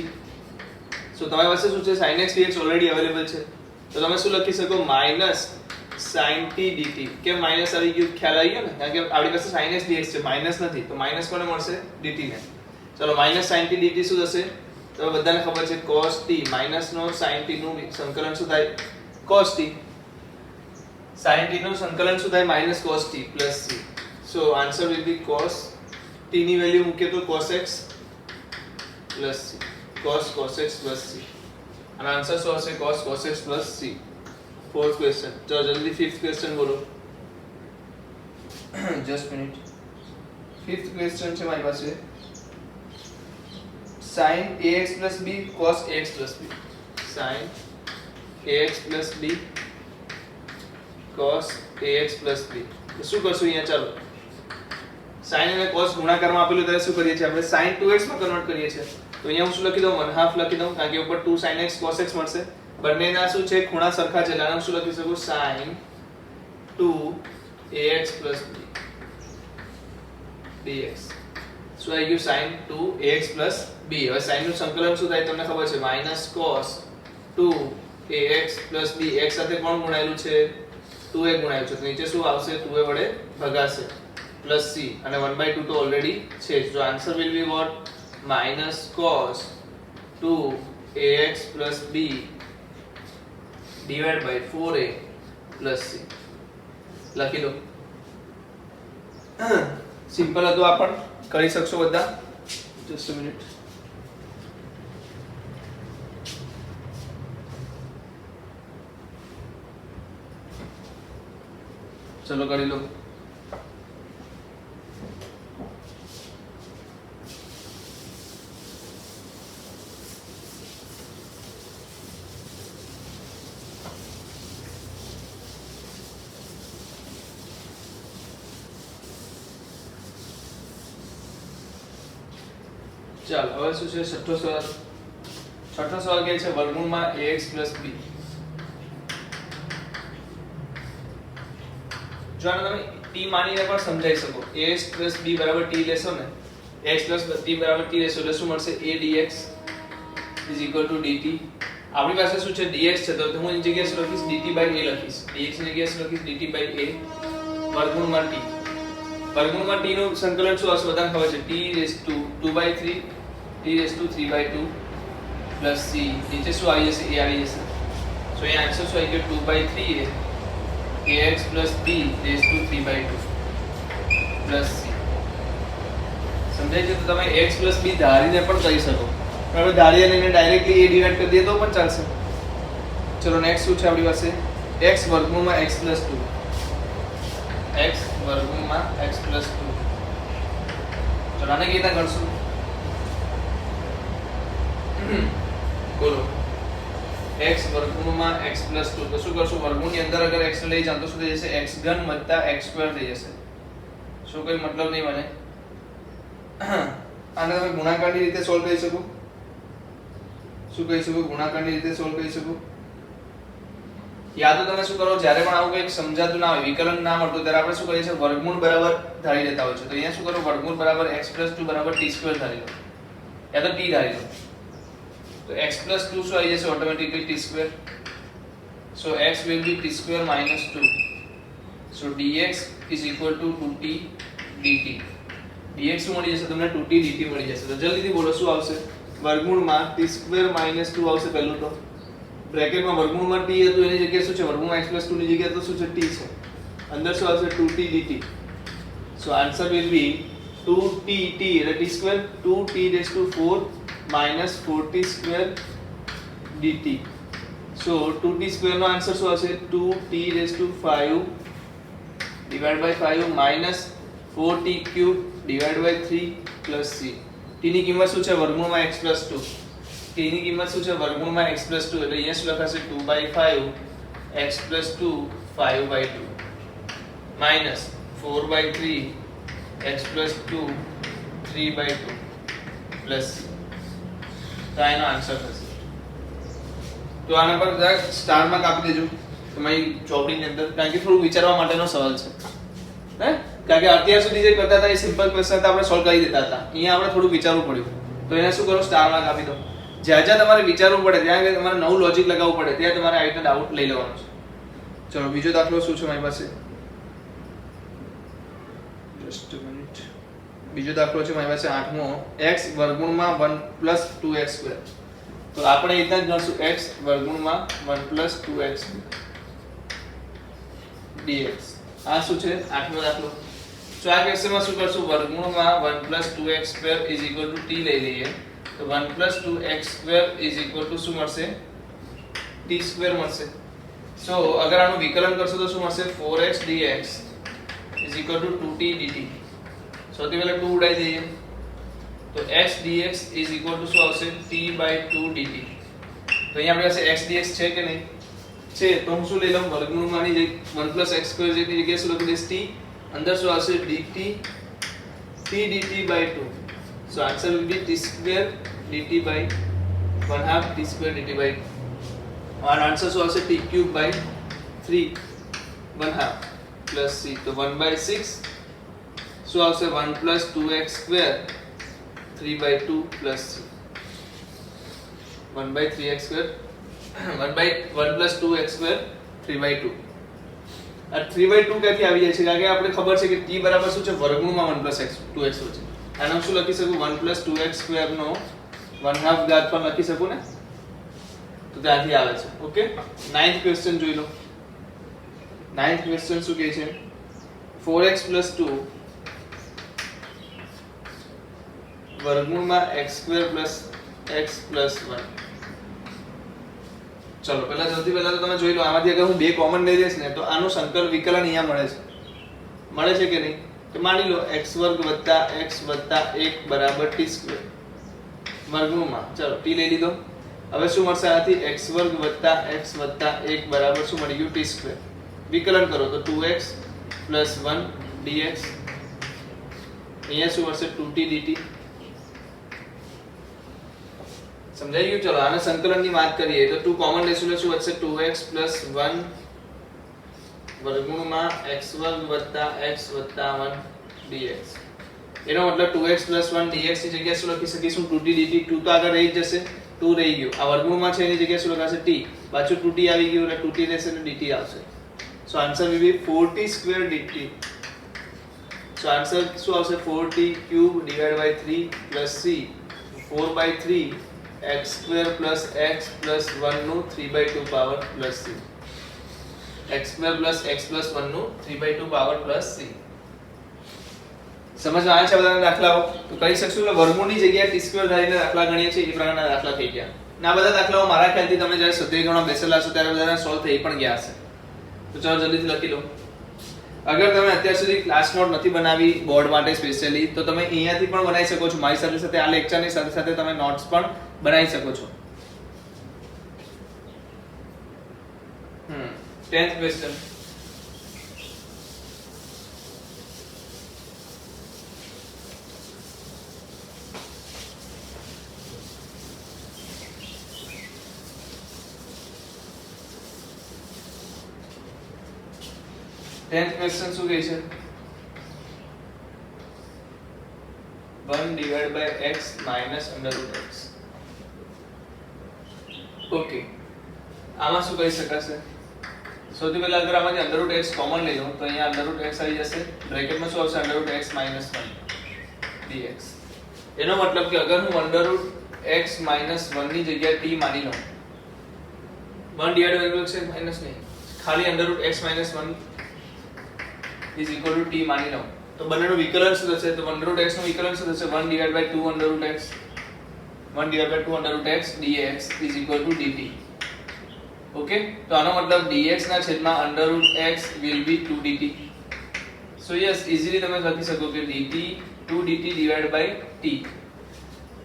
સો તમારી પાસે શું છે sin x dx already available છે, તો તમે શું લખી શકો માઈનસ sin t dt. કેમ માઈનસ આવી ગયું, ખ્યાલ આવી ગયો ને, કારણ કે આપણી પાસે sin x dx છે, માઈનસ નથી, તો માઈનસ કોને મળશે, dt ને. ચલો માઈનસ sin t dt શું થશે, તો બધાને ખબર છે cos t માઈનસ નો sin t નું સંકલન શું થાય, cos t. sin t નું સંકલન શું થાય, minus cos t plus c. So answer will B cos t ની વેલ્યુ મૂકીએ તો cos x plus c, cos x plus c, અને આન્સર શું હશે, cos x plus c. Fourth question, चलो जल्दी फिफ्थ क्वेश्चन बोलो. Just minute. फिफ्थ क्वेश्चन છે મારી પાસે sin ax b cos ax b. sin ax b cos ax b. તો શું કરશું અહીંયા, ચાલો sin અને cos ગુણાકારમાં આપેલું ત્યારે શું કરીએ છીએ આપણે, sin 2x માં કન્વર્ટ કરીએ છીએ. તો અહીંયા હું શું લખી દઉં, 1/2 લખી દઉં, કારણ કે ઉપર 2 sin x cos x મળશે. બંનેના શું છે, ખૂણા સરખા છે, એટલે આનું શું લખી શકું, sin 2ax b dx. શું આવી ગયું, sin 2ax b. હવે sin નું સંકલન શું થાય તમને ખબર છે, minus cos 2ax b. x સાથે કોણ ગુણાયેલું છે, 2a ગુણાયેલું છે, તો નીચે શું આવશે, 2a વડે ભગાશે, પ્લસ c, અને 1/2 તો ઓલરેડી છે. જો answer will be what, minus cos 2ax b divided by 4a plus c. લખી દો. સિમ્પલ હતું, આ પણ કરી શકશો બધા. Just a minute. ચલો કરી લો. ચાલ હવે શું છે, છઠ્ઠો સવાલ. છઠ્ઠો સવાલ કહે છે વર્ગમૂળમાં ax b. જો આને તમે t માનીને પણ સમજાઈ શકો, ax b બરાબર t લેશો ને, x t બરાબર t લેશો એટલે શું મળશે, a dx dt. આપણી પાસે શું છે, dx છે, તો હું એની જગ્યાએ શું લખીશ, dt a લખીશ. dx ની જગ્યાએ શું લખીશ, dt a વર્ગમૂળમાં t. વર્ગમૂળમાં t નું સંકલન શું હશે, બધાને ખબર છે, t raised to 2/3 t raised to 3/2 plus c. નીચે શું આવી જશે, a આવી જશે. સો અહીં આન્સર શું આવી ગયો, 2/3a ax b raised to 3/2 plus c. સમજાય છે? તો તમે x b ધારીને પણ કરી શકો, હવે ધારીને એને ડાયરેક્ટલી a ડિવાઇડ કરી દે તો પણ ચાલશે. ચલો નેક્સ્ટ શું છે આપણી પાસે, x વર્ગમૂળમાં x 2. x વર્ગમૂળમાં x 2. ચલો આને કેવી રીતે કરશું, બોલો. x વર્ગમૂળમાં x 2, તો શું કરશું, વર્ગમૂળની અંદર અગર x લઈ જાવ તો શું થઈ જશે, x ઘન + x સ્ક્વેર થઈ જશે. શું કોઈ મતલબ નહીં મને. આને તમે ગુણાકારની રીતે સોલ્વ કરી શકો. શું કહી શકો, ગુણાકારની રીતે સોલ્વ કરી શકો. યા તો તમે શું કરો, જ્યારે પણ આવું કંઈક સમજાતું ના હોય, વિકલન ના મળતું, ત્યારે આપણે શું કરીએ છીએ, વર્ગમૂળ બરાબર ધારી લેતા હોય છે. તો અહીંયા શું કરો, વર્ગમૂળ બરાબર x 2 બરાબર t સ્ક્વેર ધારી લો, યા તો t ધારી લો. તો x 2 શું આવી જશે, automatically t square. So x will be t square minus 2. So dx is equal to 2t dt. dx શું મળી જશે તમને, 2t dt મળી જશે. તો જલ્દીથી બોલો શું આવશે, વર્ગમૂળમાં t સ્ક્વેર minus 2 આવશે. પહેલું તો બ્રેકેટમાં વર્ગમૂળમાં t હતું એની જગ્યાએ શું છે, વર્ગમૂળમાં x 2 ની જગ્યાએ તો શું છે, t છે. અંદર શું આવશે, 2t dt. So answer will be 2t એટલે t square 2t raised to 4 minus 4t square dt. So 2t square no answer શું આવશે, 2t raised to 5 divided by 5 minus 4t cube divided by 3 plus c. t ની કિંમત શું છે, વર્ગમૂળમાં x 2. t ની કિંમત શું છે, વર્ગમૂળમાં x 2, એટલે અહીંયા શું લખાશે, 2/5 x 2 5/2 minus 4/3 x 2 3/2 plus c. તો આનો આન્સર થશે. તો આના પર જરા સ્ટાર માં કાપી દેજો તમારી ચોપડીની અંદર, કારણ કે થોડું વિચારવા માટેનો સવાલ છે. હે, કારણ કે અત્યાર સુધી જે કરતા હતા એ સિમ્પલ ક્વેશ્ચન હતા, આપણે સોલ્વ કરી દેતા હતા. અહીંયા આપણે થોડું વિચારવું પડ્યું, તો એને શું કરો, સ્ટાર માં કાપી દો. જ્યાં જ્યાં તમારે વિચારવું પડે, ત્યાં તમારે નવું લોજિક લગાવવું પડે, ત્યાં તમારે આવી રીતે ડાઉટ લઈ લેવાનો છે. ચલો બીજો દાખલો શું છે મારી પાસે? Just minute. બીજો દાખલો છે મારી પાસે 8મો, x વર્ગમૂળમાં 1 + 2x². તો આપણે એ રીતના જ ગણશું, x વર્ગમૂળમાં 1 + 2x dx. આ શું છે? 8મો દાખલો. તો આ કેસમાં શું કરશું? વર્ગમૂળમાં 1 + 2x² = t લઈ લઈએ. તો 1 + 2x² શું મળશે? t² મળશે. સો અગર આનું વિકલન કરશો તો શું મળશે? 4x dx = 2t dt. સૌથી પહેલા 2 ઉડાઈ દઈએ તો x dx = શું આવશે? t/2 dt. તો અહીંયા આપણી પાસે x dx છે કે નહીં? છે. તો હું શું લઈ લઉં? વર્ગમૂળમાંની જે 1 + x² જેની જગ્યાએ શું લખી દઈશ? t. અંદર શું આવશે? dt t dt/2. So answer will be t² dt by 1/2 t² dt by 2. और आंसर શું આવશે? t³ / 3 1/2 plus c. તો 1/6 શું આવશે? 1 + 2x² 3/2 plus c. 1/3x², 1 + 2x² 3/2. આ 3/2 ક્યાંથી આવી જાય છે? કારણ કે આપણે ખબર છે કે t બરાબર શું છે? વર્ગમૂળમાં 1 + 2x છે. આને શું લખી શકું? 1 + 2x² નો 1/2 ઘાત પણ લખી શકું ને? તો ત્યાંથી આવે છે. ઓકે, 9th ક્વેશ્ચન જોઈ લો. 9th ક્વેશ્ચન શું કહે છે? 4x + 2 વર્ગમૂળમાં x² + x + 1. ચલો સૌથી પહેલા તો તમે જોઈ લો, આમાંથી અગર હું બે કોમન લઈ લઈશ ને તો આનું સંકલન વિકલન અહીંયા મળે છે કે નહીં? તો માની લો x² + x + 1 = t² વર્ગમૂળમાં. ચલો t લઈ લીધો. હવે શું મળશે? આથી x² + x + 1 બરાબર શું મળી ગયું? t². વિકલન કરો તો 2x + 1 dx. અહીંયા શું મળશે? 2t dt. સમજાઈ ગયું? ચલો આને સંકલનની વાત કરીએ તો 2 કોમન લેશું એટલે શું વધશે? 2x + 1 વર્ગમૂળમાં x² + x + 1 dx. એનો મતલબ 2x + 1 dx ની જગ્યાએ શું લખી શકીશું? 2t dt. 2 તો આગળ રહી જ જશે, 2 રહી ગયો. આ વર્ગમૂળમાં છે એની જગ્યાએ શું લખાશે? t. પાછું 2t આવી ગયું એટલે 2t રહેશે અને dt આવશે. So answer will be 4t² dt. So answer શું આવશે? 4t³ / 3 + c 4/3 x² + x + 1 નું 3/2 પાવર + c. x² + x + 1 નું 3/2 પાવર + c. સમજમાં આવે છે બધાના દાખલાઓ? તો કહી શકશું કે વર્ગમૂળની જગ્યાએ t² ધારીને દાખલા ગણીએ છીએ એ પ્રકારના દાખલા થઈ ગયા. અને આ બધા દાખલાઓ મારા ખ્યાલથી તમે જ્યારે સ્વાધ્યાય ગણવા બેસેલા હશો ત્યારે બધાના સોલ્વ થઈ પણ ગયા હશે. તો ચાલો જલ્દીથી લખી લો. અગર તમે અત્યાર સુધી ક્લાસ નોટ નથી બનાવી બોર્ડ માટે સ્પેશિયલી તો તમે અહીંયાથી પણ બનાવી શકો છો. મારી સાથે સાથે આ લેક્ચરની સાથે સાથે તમે નોટ્સ પણ બનાવી શકો છો. 10th question. ક્વેશ્ચન શું કહે છે? 1 / x - √x. ઓકે, આમાં શું કહી શકાશે? સૌથી પહેલા અગર આમાંથી √x કોમન લઈ લો તો અહીંયા √x આવી જશે. બ્રેકેટમાં શું આવશે? √x - 1 dx. એનો મતલબ કે અગર હું √x - 1 ની જગ્યાએ t માની લઉં, 1 / √x માઈનસ નહીં, ખાલી √x - 1 = t માની લઉં તો બંનેનું વિકલન શું થશે? તો 1√x નું વિકલન શું થશે? 1 / 2 √x 1 / 2 √x dx = dt. Okay, તો આનો મતલબ dx ના છેદમાં √x will be 2 dt. So yes, easily તમે લખી શકો કે dt 2 dt / t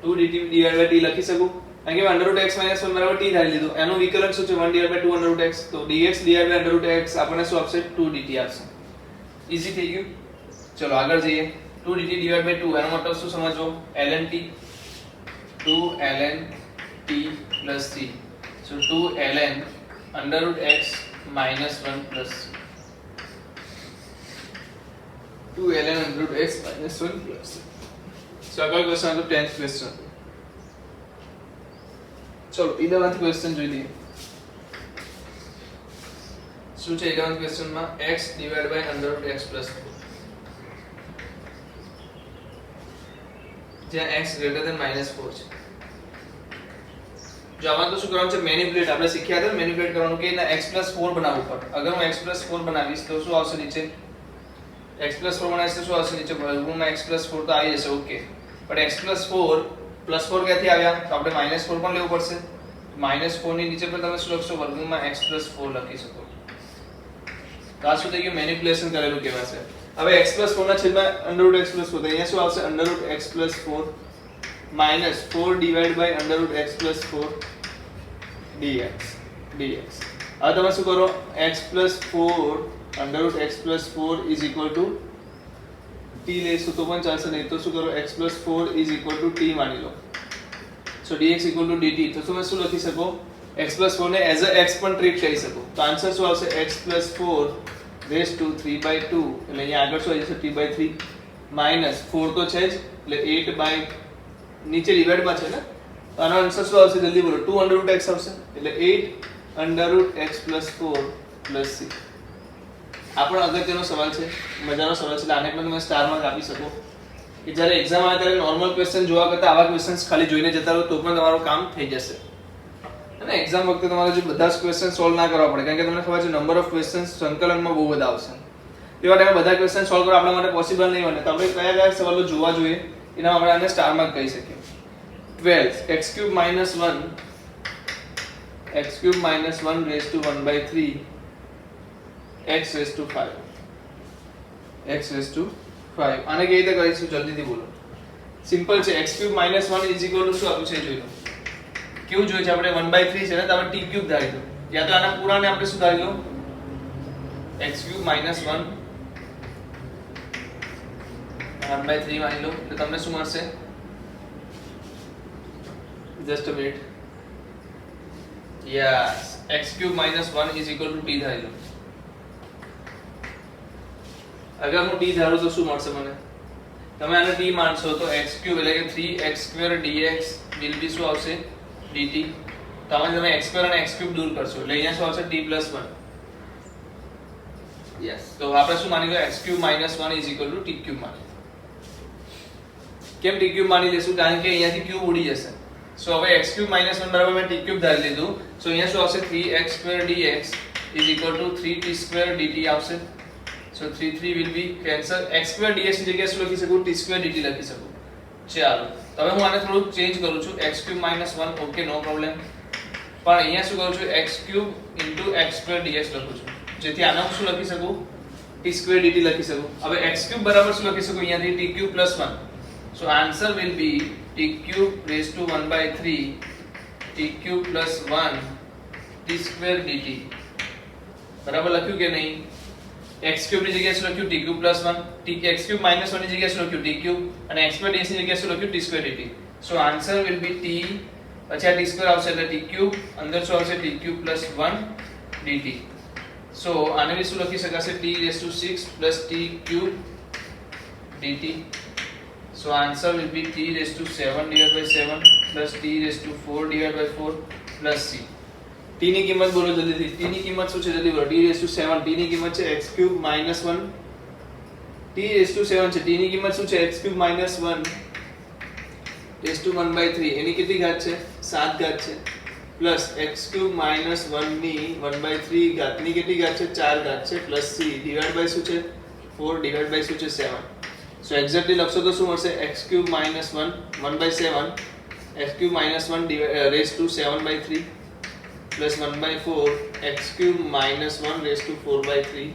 2 dt / t લખી શકો. કારણ કે √x - 1 બરાબર t ધારી લીધું. એનું વિકલન શું છે? 1 / 2 √x. તો dx / √x આપણને શું આપશે? 2 dt આપશે. ઈઝી થઈ ગયું. ચલો આગળ જઈએ. 2 dt / 2 એનો મતલબ શું સમજો? ln t 2 ln t + c. So 2 ln √x - 1 + 2 ln √x - 1 + so આગળ ક્વેશ્ચન હતો 10th ક્વેશ્ચન. ચલો 11th ક્વેશ્ચન જોઈ લઈએ. શું છે 11th ક્વેશ્ચન માં? x ડિવાઇડ બાય √x + 4, જ્યાં x ગ્રેટર ધેન -4 છે. જો આમાં તો શું કરવાનું છે? મેનિપ્યુલેટ. આપણે શીખ્યા હતા મેનિપ્યુલેટ કરવાનું કે ના x + 4 બનાવવું પડે. અગર હું x + 4 બનાવીશ તો શું આવશે નીચે? x + 4 બનાવીશ તો શું આવશે નીચે? વર્ગમૂળમાં x + 4 તો આવી જશે. ઓકે, પણ x + 4 +4 ક્યાંથી આવ્યા? તો આપણે -4 પણ લેવું પડશે. -4 ની નીચે પણ તમે શું લખશો? વર્ગમૂળમાં x + 4 લખી શકો. તો આ શું થઈ ગયું? મેનિપ્યુલેશન કરેલું કહેવાશે. હવે x + 4 ના છેદમાં √x + 4, તો અહીંયા શું આવશે? √x + 4 -4 divide by √x + 4 dx. હવે તમે શું કરો? x + 4 √x + 4 t લેશો તો પણ ચાલશે, નહીં તો શું કરો? x + 4 t માની લો. સો dx dt. તો તમે શું લખી શકો? x + 4 ને એઝ અ x પણ ટ્રીટ કરી શકો. તો આન્સર શું આવશે? x + 4 રેઝ ટુ 3/2, એટલે અહીંયા આગળ શું આવી જશે? t/3 માઈનસ 4 તો છે જ, એટલે 8 નીચે ડિવાઇડમાં છે ને, તો આનો આન્સર શું આવશે? જલ્દી બોલો. 2 √x આવશે, એટલે 8 √x + 4 c. આ પણ અગત્યનો સવાલ છે, મજાનો સવાલ છે, એટલે આને પણ તમે સ્ટાર માર્ક આપી શકો. કે જ્યારે એક્ઝામ આવે ત્યારે નોર્મલ ક્વેશ્ચન જોવા કરતા આવા ક્વેશ્ચન્સ ખાલી જોઈને જતા રહો તો પણ તમારું કામ થઈ જશે. અને એક્ઝામ વખતે તમારે જે બધા જ ક્વેશ્ચન સોલ્વ ના કરવા પડે, કારણ કે તમને ખબર છે નંબર ઓફ ક્વેશ્ચન્સ સંકલનમાં બહુ બધા આવશે. તેવા ટાઈમે બધા ક્વેશ્ચન સોલ્વ કરવા આપણા માટે પોસિબલ નહીં બને. તો આપણે કયા કયા સવાલો જોવા જોઈએ એના આપણે આને સ્ટાર માર્ક કહી શકીએ. 12 x³ - 1 x³ - 1 raised to 1/3 x raised to 5 x raised to 5. આને કેવી રીતે કરીશું? જલ્દીથી બોલો. સિમ્પલ છે. x³ - 1 શું આપ્યું છે જોઈ લો. કેવું જોઈએ છે આપણે? 1/3 છે ને, તો આપણે t³ ધારી લો, યા તો આના પૂરાને આપણે શું ધારી લો? x³ - 1 1/3 માની લો, એટલે તમને શું મળશે? Just a minute. Yes, x³ - 1 t ધારી લો. અગર હું t ધારું તો શું મળશે મને? તમે આને t માનશો તો x³ એટલે કે 3x² dx will be શું આવશે? dt. તમે x² અને x³ દૂર કરશો એટલે અહીંયા શું આવશે? t + 1. યસ, તો આપણે શું માની લો? x³ - 1 t³ માની. કેમ t³ માની લેશું? કારણ કે અહીંયાથી ક્યુબ ઉડી જશે. સો હવે x³ - 1 બરાબર મેં t³ ધારી લીધું. સો અહીંયા શું આવશે? 3x² dx = 3t² dt આવશે. સો 3 will be cancel. x² dx ની જગ્યાએ શું લખી શકું? t² dt લખી શકું. ચાલો, હવે હું આને થોડું ચેન્જ કરું છું. x³ - 1 ઓકે, નો પ્રોબ્લેમ. પણ અહીંયા શું કરું છું? x³ * x² dx લખું છું, જેથી આને હું શું લખી શકું? t² dt લખી શકું. હવે x³ બરાબર શું લખી શકું? અહીંયાથી t³ + 1. So answer will be t³ raised to 1/3 t³ + 1 t² dt. બરાબર લખ્યું કે નહીં? x³ ની જગ્યાએ શું લખ્યું? t³ + 1. x³ - 1 ની જગ્યાએ શું લખ્યું? t³, અને x² dx ની જગ્યાએ શું લખ્યું? t² dt. So answer will be t, પછી આ t² આવશે એટલે t³, અંદર શું આવશે? t³ + 1 dt. So આને બી શું લખી શકાશે? t6 + t³ dt. So answer will be t7/7 plus t4/4 plus c. t ની કિંમત બોલો જલ્દીથી. t ની કિંમત શું છે? જલ્દી બોલો. t7. t ની કિંમત છે x³ - 1. t7 છે. t ની કિંમત શું છે? x³ - 1/3. એની કેટલી ઘાત છે? 7 ઘાત છે. પ્લસ x³ - 1 ની 1/3 ઘાતની કેટલી ઘાત છે? 4 ઘાત છે. પ્લસ c ડિવાઇડ બાય શું છે? 4 ડિવાઇડ બાય શું છે? 7. સો એક્ઝેક્ટલી લખશો તો શું મળશે? x³ - 1 1/7 x³ - 1 raised to 7/3 plus 1/4 x³ - 1 raised to 4/3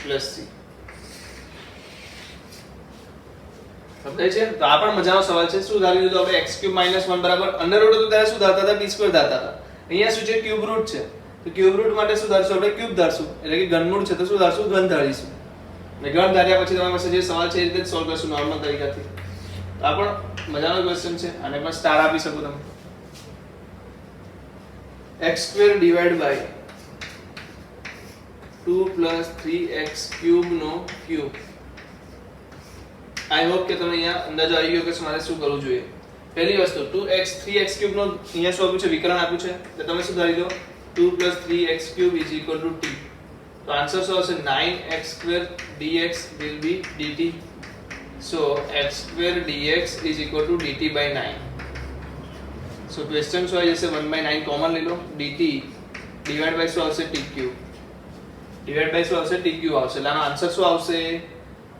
plus c. સમજાય છે? તો આ પણ મજાનો સવાલ છે. શું ધારી લીધું આપણે? x³ - 1 બરાબર અંડર રૂટ હતું ત્યારે શું ધારતા હતા? t² ધારતા હતા. અહીંયા શું છે? ક્યુબ રૂટ છે, તો ક્યુબ રૂટ માટે શું ધારશું? આપણે ક્યુબ ધારશું, એટલે કે ઘનમૂળ છે તો શું ધારશું? ઘન ધારીશું. ને ઘન ધાર્યા પછી તમારી પાસે જે સવાલ છે એ રીતે સોલ્વ કરશું નોર્મલ તરીકાથી. તો આ પણ મજાનો ક્વેશ્ચન છે, આને પણ સ્ટાર આપી શકો તમે. x² ડિવાઇડ બાય 2 + 3x³ નો ક્યુબ. આઈ હોપ કે તમે અહીંયા અંદાજો આવી ગયો કે મારે શું કરવું જોઈએ. પહેલી વસ્તુ 2x 3x ક્યુબ નો અહીંયા શું આપ્યું છે વિકલન આપ્યું છે તો તમે શું ધારી લો 2 + 3x ક્યુબ = t તો આન્સર શું આવશે 9x² dx will be dt so x² dx = dt/9 so question શું આવી જશે 1/9 કોમન લઈ લો dt ડિવાઇડ બાય શું આવશે t ક્યુબ ડિવાઇડ બાય શું આવશે t ક્યુબ આવશે એટલે આનો આન્સર શું આવશે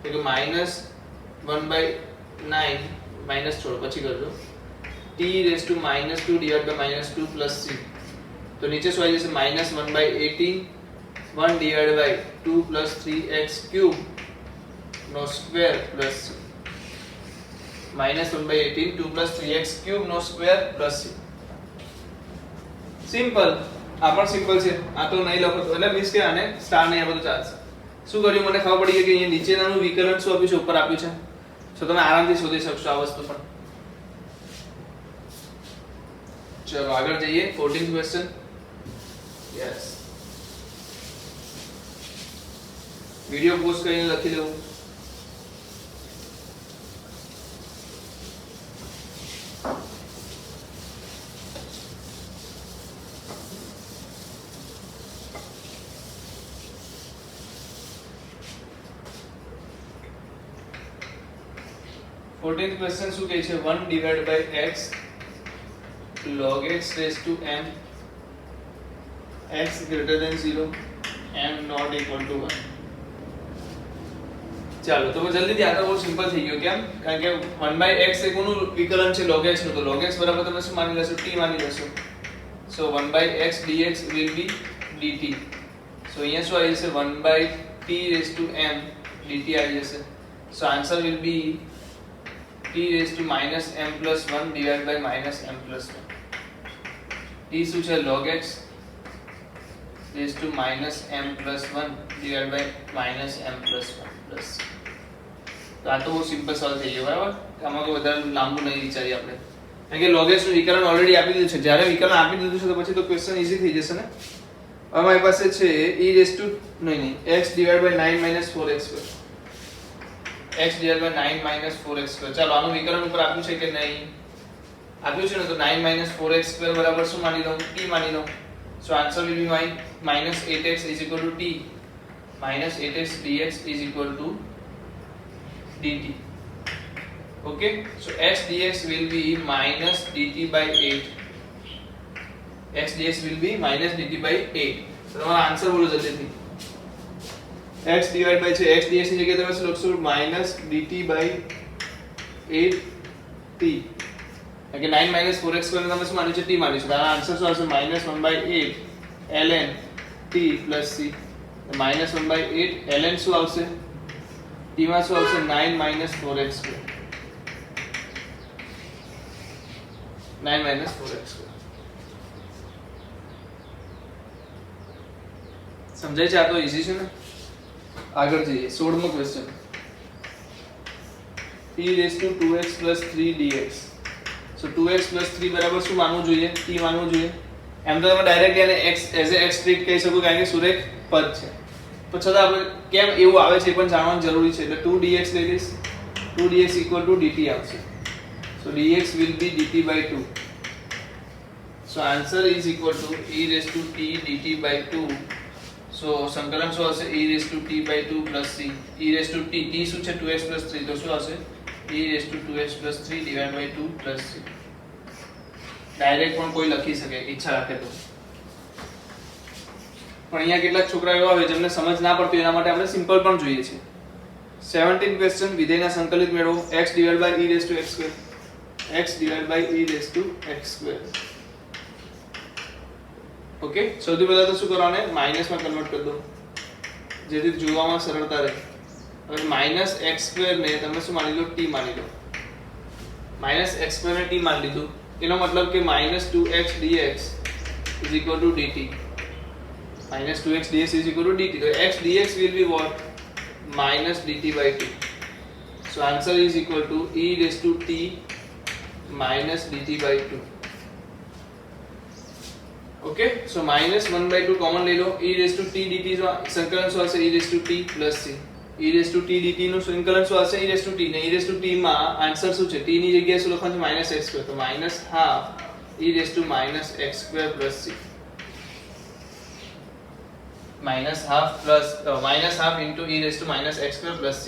કે -1/9 માઈનસ છોડો પછી કરજો t raised to -2 divided by -2 plus c તો નીચે શું આવી જશે -1/18 1 divided by 2 plus 3x cube નો square plus -1/18 2 plus 3x cube નો સ્ક્વેર પ્લસ c સિમ્પલ આ પણ સિમ્પલ છે આ તો નહીં લખો તો એટલે મીન્સ કે આને સ્ટાર નહીં આ બધું ચાલશે શું કર્યું મને ખબર પડી કે અહીંયા નીચેનાનું વિકલન શું આપ્યું છે ઉપર આપ્યું છે તો તમે આરામથી શોધી શકશો આ વસ્તુ પણ ચલો આગળ જઈએ 14th question yes video pose કરીને લખી લેવું फोर्टीन्थ क्वेश्चन શું કહે છે 1 divided by x log x raised to m x greater than 0 m not equal to 1 ચાલો તો જલ્દીથી આ તો બહુ સિમ્પલ થઈ ગયો કેમ કારણ કે 1/x એ કોનું વિકલન છે log x નું તો log x બરાબર તમે શું માની લેશો t માની લેશો so 1/x dx will be dt so અહીંયા શું આવી જશે 1/t raised to m dt આવી જશે so answer will be t raised to -m plus 1 divided by -m plus 1 t શું છે log x raised to -m plus 1 divided by -m plus 1 plus તો આ તો બહુ સિમ્પલ સોલ્વ થઈ ગયો બરાબર આમાં કોઈ વધારે લાંબુ નહીં વિચારીએ આપણે કારણ કે log x નું વિકલન ઓલરેડી આપી દીધું છે જ્યારે વિકલન આપી દીધું છે તો પછી તો ક્વેશ્ચન ઈઝી થઈ જશે ને હવે મારી પાસે છે e raised to નહીં x divided by 9 - 4x² x divided by 9 - 4x² ચાલો આનું વિકલન ઉપર આપ્યું છે કે નહીં આપ્યું છે ને તો 9 - 4x² બરાબર શું માની લઉં t માની લઉં so answer will be -8x = t -8x dx = dt okay so x dx will be -dt/8 x dx will be -dt/8 તો તમારો આન્સર બોલો જલ્દીથી x divided by છે x dx ની જગ્યાએ તમે શું લખશો -dt/8t કે 9 - 4x² ને તમે શું માન્યું છે t માન્યું છે તો આનો આન્સર શું આવશે -1/8 ln t + c -1/8 ln શું આવશે t માં શું આવશે 9 - 4x² 9 - 4x² સમજાય છે આ તો ઈઝી છે ને આગળ જઈએ 16મો question t raised to 2x plus 3 dx so 2x plus 3 બરાબર શું માનવું જોઈએ t માનવું જોઈએ એમ તો તમે ડાયરેક્ટ એને x as a x treat કહી શકો કારણ કે સુરેખ પદ છે પણ છતાં આપણે કેમ એવું આવે છે એ પણ જાણવાનું જરૂરી છે એટલે 2dx લઈ લઈશ 2dx = dt આવશે so dx will be dt/2 so answer is equal to e raised to t dt/2 so સંકલન શું હશે e raised to t/2 plus c e raised to t શું છે 2x plus 3 તો શું હશે e raised to 2x plus 3 divided by 2 plus c direct પણ કોઈ લખી શકે ઈચ્છા રાખે તો પણ અહીંયા કેટલાક છોકરા એવા હોય જેમને સમજ ના પડતી એના માટે આપણે સિમ્પલ પણ જોઈએ છે 17 ક્વેશ્ચન વિધેયના સંકલિત મેળવો x divided by e raised to x square x divided by e raised to x square okay સૌથી પહેલા તો શું કરવાને માઈનસ માં કન્વર્ટ કરી દો જેથી જોવામાં સરળતા રહે હવે -x² ને તમે શું માની લો t માની લો -x² ને t માની લીધું એનો મતલબ કે -2x dx = dt -2x dx = dt તો x dx will be what -dt/2 so answer is equal to e raised to t -dt/2 okay so -1/2 common લઈ લો e raised to t dt જો સંકલન શું હશે e raised to t plus c e raised to t dt નું સંકલન શું હશે? e raised to t ને e raised to t માં આન્સર શું છે? t ની જગ્યાએ શું લખવાનું છે? -x2 તો -half e raised to -x2 plus c -half into e raised to -x2 plus c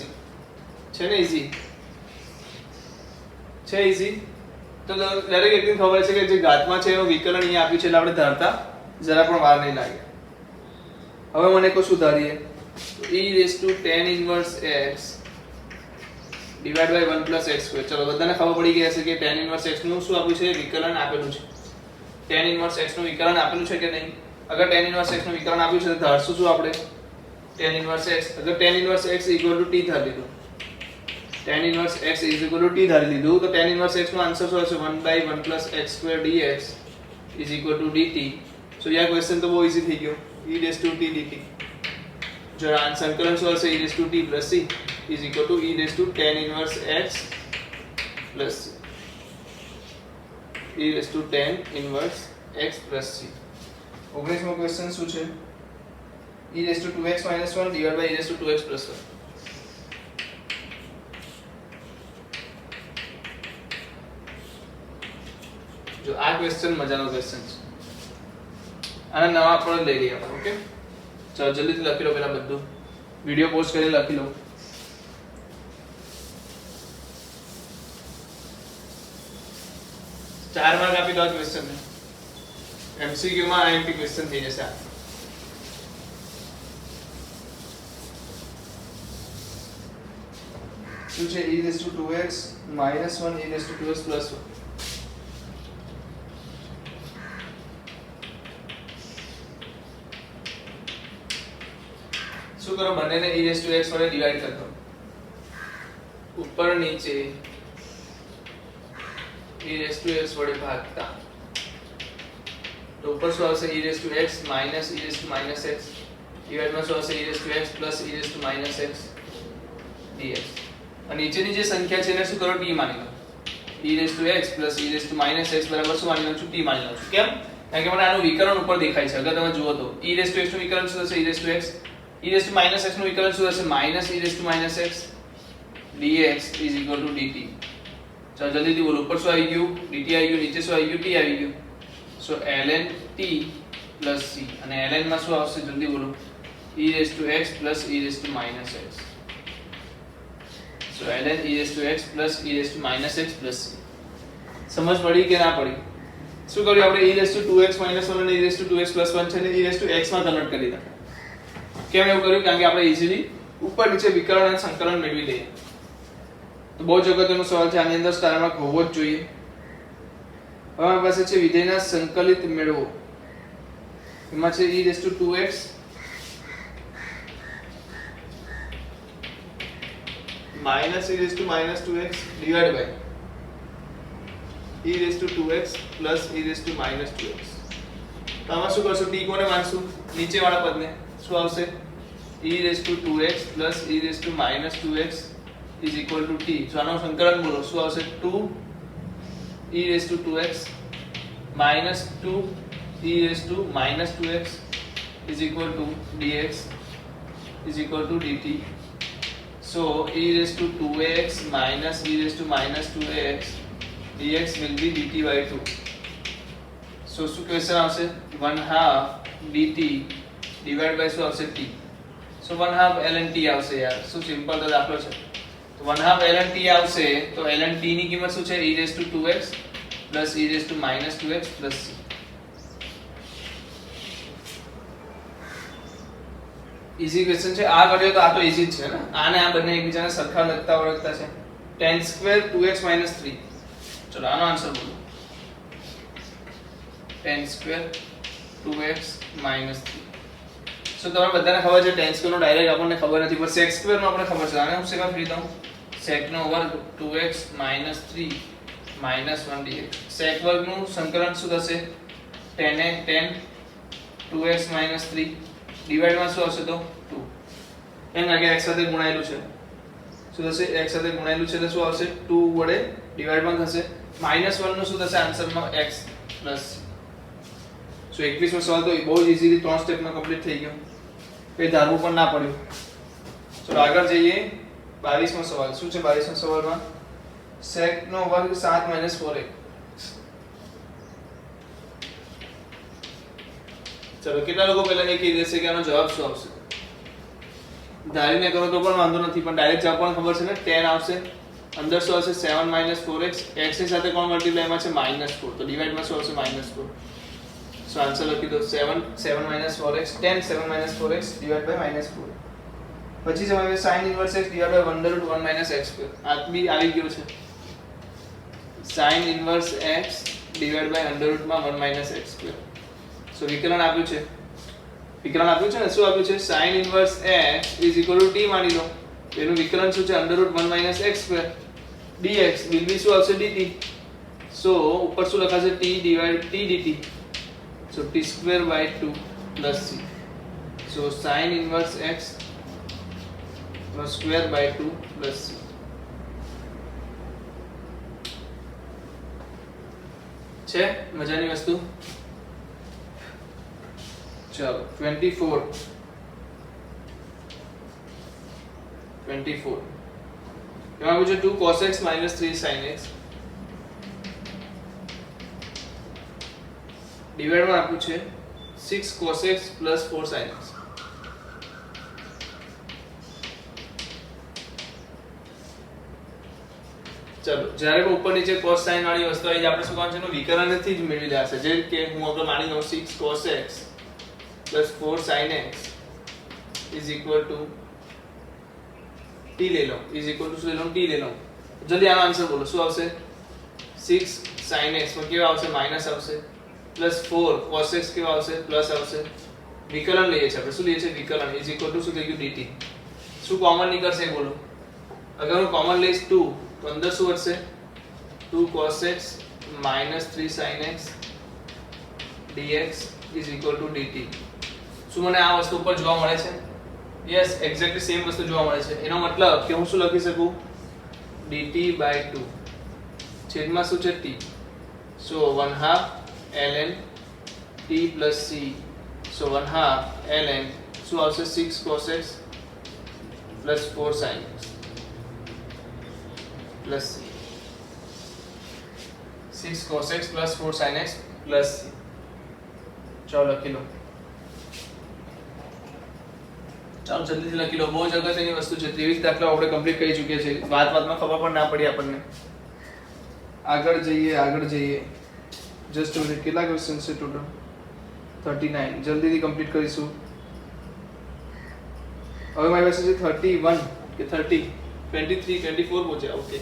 છે ને ઈઝી છે ઈઝી તો દરેક વ્યક્તિને ખબર છે કે જે ઘાતમાં છે એનું વિકલન અહીંયા આપ્યું છે એટલે આપણે ધારતા જરા પણ વાર નહીં લાગે. હવે મને કો શું ધારીએ તો e raised to tan inverse x divided by 1 plus x square. ચલો બધાને ખબર પડી ગઈ હશે કે tan inverse x નું શું આપ્યું છે? વિકલન આપેલું છે. tan inverse x નું વિકલન આપેલું છે કે નહીં? અગર tan inverse x નું વિકલન આપ્યું છે તો ધારશું શું આપણે? tan inverse x અગર tan inverse x equal to t ધારી લીધું, tan inverse x is equal to t ધારી લીધું તો tan inverse x નો આન્સર શું હશે? 1 by 1 plus x square dx is equal to dt. સો યાર ક્વેશ્ચન તો બહુ ઈઝી થઈ ગયો. e raised to t dt જો આન્સર સંકલન શું હશે? e raised to t plus c is equal to e raised to tan inverse x plus c. e raised to tan inverse x plus c. 19મો question શું છે? e raised to 2x minus 1 divided by e raised to 2x plus 1. જો આ question મજાનો question છે. આના નવા આપણે લઈ લઈએ આપણે. ઓકે ચલો જલ્દીથી લખી લો પહેલા બધું. વિડિયો પોઝ કરીને લખી લો. ચાર માર્ક આપી દો આ ક્વેશ્ચન ને. એમસીક્યુ માં આઈએમપી ક્વેશ્ચન થઈ જશે આ. શું છે? e raised to 2x minus 1 e raised to 2x plus 1. શું કરો? બંનેને e raised to x વડે ડિવાઇડ કરી દો. ઉપર નીચે e raised to x વડે ભાગતા તો ઉપર શું આવશે? e raised to x minus e raised to minus x divide માં શું આવશે? e raised to x plus e raised to minus x dx. અને નીચેની જે સંખ્યા છે એને શું કરો? t માની લો. e raised to x plus e raised to minus x બરાબર શું માની લઉં છું? t માની લઉં છું. કેમ? કારણ કે મને આનું વિકલન ઉપર દેખાય છે. અગર તમે જુઓ તો e raised to x નું વિકલન શું થશે? e raised to x e raised to minus x નું વિકલન શું થશે? minus e raised to minus x dx is equal to dt. ચાલો જલ્દીથી બોલો. ઉપર શું આવી ગયું? dt આવી ગયું. નીચે શું આવી ગયું? t આવી ગયું. સો ln t plus c અને ln માં શું આવશે? જલ્દી બોલો. e raised to x plus e raised to minus x. So ln e raised to x plus e raised to minus x plus c. સમજ પડી કે ના પડી? શું કર્યું આપણે? e raised to 2x minus 1 અને e raised to 2x plus 1 છે ને e raised to x માં કન્વર્ટ કરી દીધા. કેમ એવું કર્યું? કારણ કે આપણે ઈઝીલી ઉપર નીચે વિકલન અને સંકલન મેળવી લઈએ. તો બહુ જ અગત્યનો સવાલ છે. આની અંદર સ્ટાર માર્ક હોવો જ જોઈએ. હવે આપણી પાસે છે વિધેયના સંકલિત મેળવો. એમાં છે e raised to 2x minus e raised to minus 2x divided by e raised to 2x plus e raised to minus 2x. તો આમાં શું કરશું? t કોને માનશું? નીચે વાળા પદને. શું આવશે? e raised to 2x plus e raised to minus 2x is equal to t. so આનો સંકલન બોલો. શું આવશે? 2 e raised to 2x minus 2 e raised to minus 2x is equal to dx is equal to dt. so e raised to 2x minus e raised to minus 2x dx will be dt by 2. so શું question આવશે? 1/2 dt divided by શું આવશે? t. so 1/2 ln t આવશે યાર. શું simple તો દાખલો છે. તો 1/2 ln t આવશે તો ln t ની કિંમત શું છે? e raised to 2x plus e raised to minus 2x plus c. Easy question છે. આ કર્યો તો આ તો ઈઝી જ છે ને. આને આ બંને એકબીજાને સરખા લગતા ઓળખતા છે. tan square 2x minus 3. ચલો આનો આન્સર બોલો. tan square 2x minus 3. સો તમને બધાને ખબર છે tan square નો ડાયરેક્ટ આપણને ખબર નથી પણ sec square નો આપણે ખબર છે. આને હું શેમાં ફેરવી દઉં? sec નો વર્ગ 2x minus 3 minus 1 dx. sec વર્ગ નું સંકલન શું થશે? tan 2x minus 3 ડિવાઇડ માં શું આવશે? તો 2. એમ લાગે x સાથે ગુણાયેલું છે. શું થશે? x સાથે ગુણાયેલું છે એટલે શું આવશે? 2 વડે ડિવાઇડ માં થશે. -1 નું શું થશે આન્સરમાં? x plus. સો 21મો સવાલ તો બહુ જ ઈઝીલી 3 સ્ટેપમાં કમ્પ્લીટ થઈ ગયો. કઈ ધારવું પણ ના પડ્યું. ચલો આગળ જઈએ 22મો સવાલ શું છે 22મો સવાલમાં sec નો વર્ગ 7 - 4x ચલો કેટલા લોકો પહેલા એ કહી દેશે કે આનો જવાબ શું આવશે ધારીને કરો તો પણ વાંધો નથી પણ ડાયરેક્ટ જવાબ પણ ખબર છે ને 10 આવશે અંદર શું આવશે 7 - 4x x ની સાથે કોણ મલ્ટીપ્લાય માં છે -4 તો ડિવાઇડ માં શું આવશે -4 સો આન્સર લખી દો 7 - 4x 10 7 - 4x ડિવાઇડ બાય -4 પછી છે હવે sin inverse x divide by √1 - x² આ બી આવી ગયો છે sin inverse x divide by √1 - x². So વિકલન આપ્યું છે ને શું આપ્યું છે sin ઇન્વર્સ x = t માની લો એનું વિકલન શું છે √1 - x² dx will be શું આવશે dt સો ઉપર શું લખાશે t dt so t²/2 + c so sin inverse x ²/2 + c છે મજાની વસ્તુ ચલો 24 એમાં પૂછે 2 cos x - 3 sin x divide માં આપ્યું છે 6 cos x + 4 sin x ચલો જ્યારે પણ ઉપર નીચે cos sin વાળી વસ્તુ આવી જાય આપણે શું કરવાનું છે એનું વિકલનથી જ મેળવી લેશે જે કે હું આપણે માની લઉં 6 cos x + 4 sin x = t ले लो શું ले लो t ले लो जल्दी આનો આન્સર બોલો શું આવશે 6 sin x માં કેવા આવશે માઈનસ આવશે +4 cos x કેવા આવશે પ્લસ આવશે વિકલન લઈએ છે આપણે શું લઈએ છે વિકલન = શું થઈ ગયું dt શું કોમન નીકળશે એ બોલો અગર હું કોમન લઈશ 2 તો અંદર શું વધશે 2 cos x - 3 sin x dx = dt શું મને આ વસ્તુ ઉપર જોવા મળે છે યસ એક્ઝેક્ટલી સેમ વસ્તુ જોવા મળે છે એનો મતલબ કે હું શું લખી શકું dt/2 છેદમાં શું છે t સો 1/2 ln t + c સો 1/2 ln શું આવશે 6 cos x + 4 sin x + c 6 cos x + 4 sin x + c ચાલો લખી લો ચાલો જલ્દીથી લખી લો બહુ જ અગત્યની વસ્તુ છે 23 દાખલા આપણે કમ્પ્લીટ કરી ચૂક્યા છે વાતમાં ખબર પણ ના પડી આપણને આગળ જઈએ જસ્ટ મિનિટ કેટલા ક્વેશ્ચન છે ટોટલ 39 જલ્દીથી કમ્પ્લીટ કરીશું હવે મારી પાસે છે 31 કે 30 23 24 પહોંચ્યા ઓકે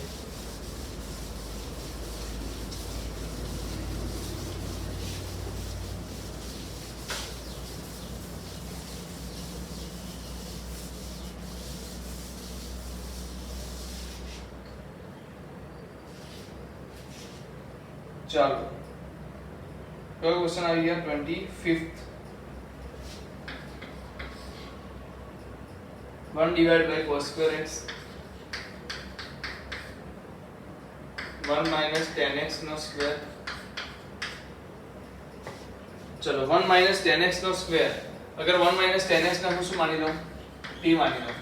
ચાલો કયો ક્વેશ્ચન આવી ગયા 25th 1 divided by cos square x 1 minus tan x નો સ્ક્વેર ચલો 1 minus tan x નો સ્ક્વેર અગર 1 minus tan x ને હું શું માની લઉં t માની લઉં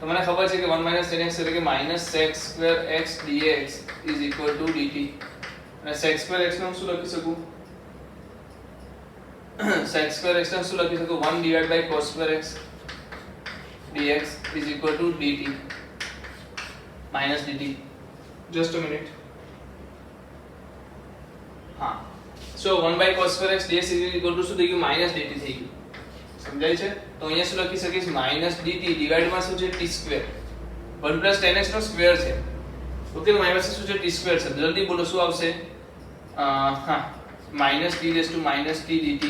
તો મને ખબર છે કે 1 minus tan x એટલે કે -sec square x dx = dt અને sec square x ને હું શું લખી શકું sec square x ને શું લખી શકું 1 divided by cos square x dx = dt -dt just a minute હા so 1 by cos square x dx = શું થઈ ગયું -dt થઈ ગયું સમજાય છે તો અહીંયા શું લખી શકીશ -dt ડિવાઇડ માં શું છે t2 1 + tan x નો સ્ક્વેર છે ઓકે તો મારી પાસે શું છે t2 છે જલ્દી બોલો શું આવશે હા -t raised to -t dt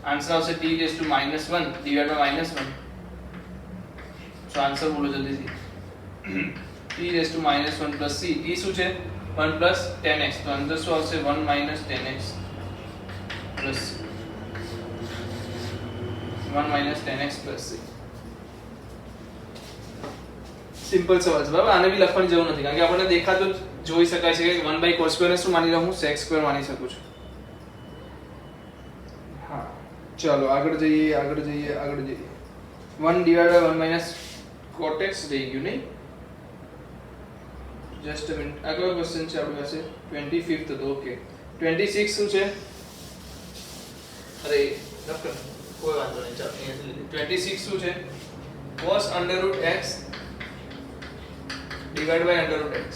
answer આવશે t raised to -1 divide by -1 so answer બોલો જલ્દીથી t raised to -1 + c t શું છે 1 + tan x તો અંદર શું આવશે 1 - tan x + c 1 - tan x + c simple સવાલ છે બરાબર આને બી લખવાની જરૂર નથી કારણ કે આપણને દેખાતું જોઈ શકાય છે કે 1 by cos square ને શું માની લઉં હું sec square માની શકું છું હા ચાલો આગળ જઈએ 1 divided by 1 minus cot x રહી ગયું નહીં. જસ્ટ અ મિનિટ, આગળ ક્વેશ્ચન છે આપણી પાસે 25th હતો. ઓકે 26 શું છે? અરે ડોક્ટર કોઈ વાંધો નહીં, ચાલો અહીંયા 26 શું છે? cos under root x divided by under root x.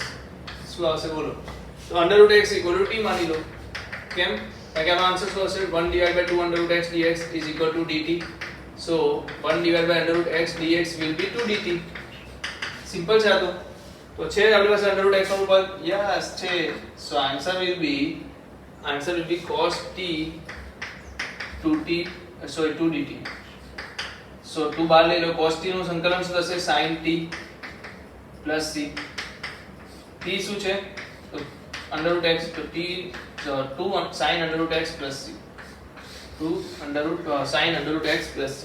શું આવશે બોલો? તો under root x equal to t માની લો. કેમ? કારણ કે આનો આન્સર શું હશે? 1 divided by 2 under root x dx is equal to dt. So 1 divided by under root x dx will be 2 dt. Simple છે આ તો છે આપણી પાસે under root x નો ઉપર યસ છે. So answer will be cos t 2t sorry 2 dt. So 2 બાર લઈ લો, cos t નું સંકલન શું થશે? sin t plus c. t શું છે? તો under root x, તો t 2 sin under root x plus c. 2 sin under root x plus c.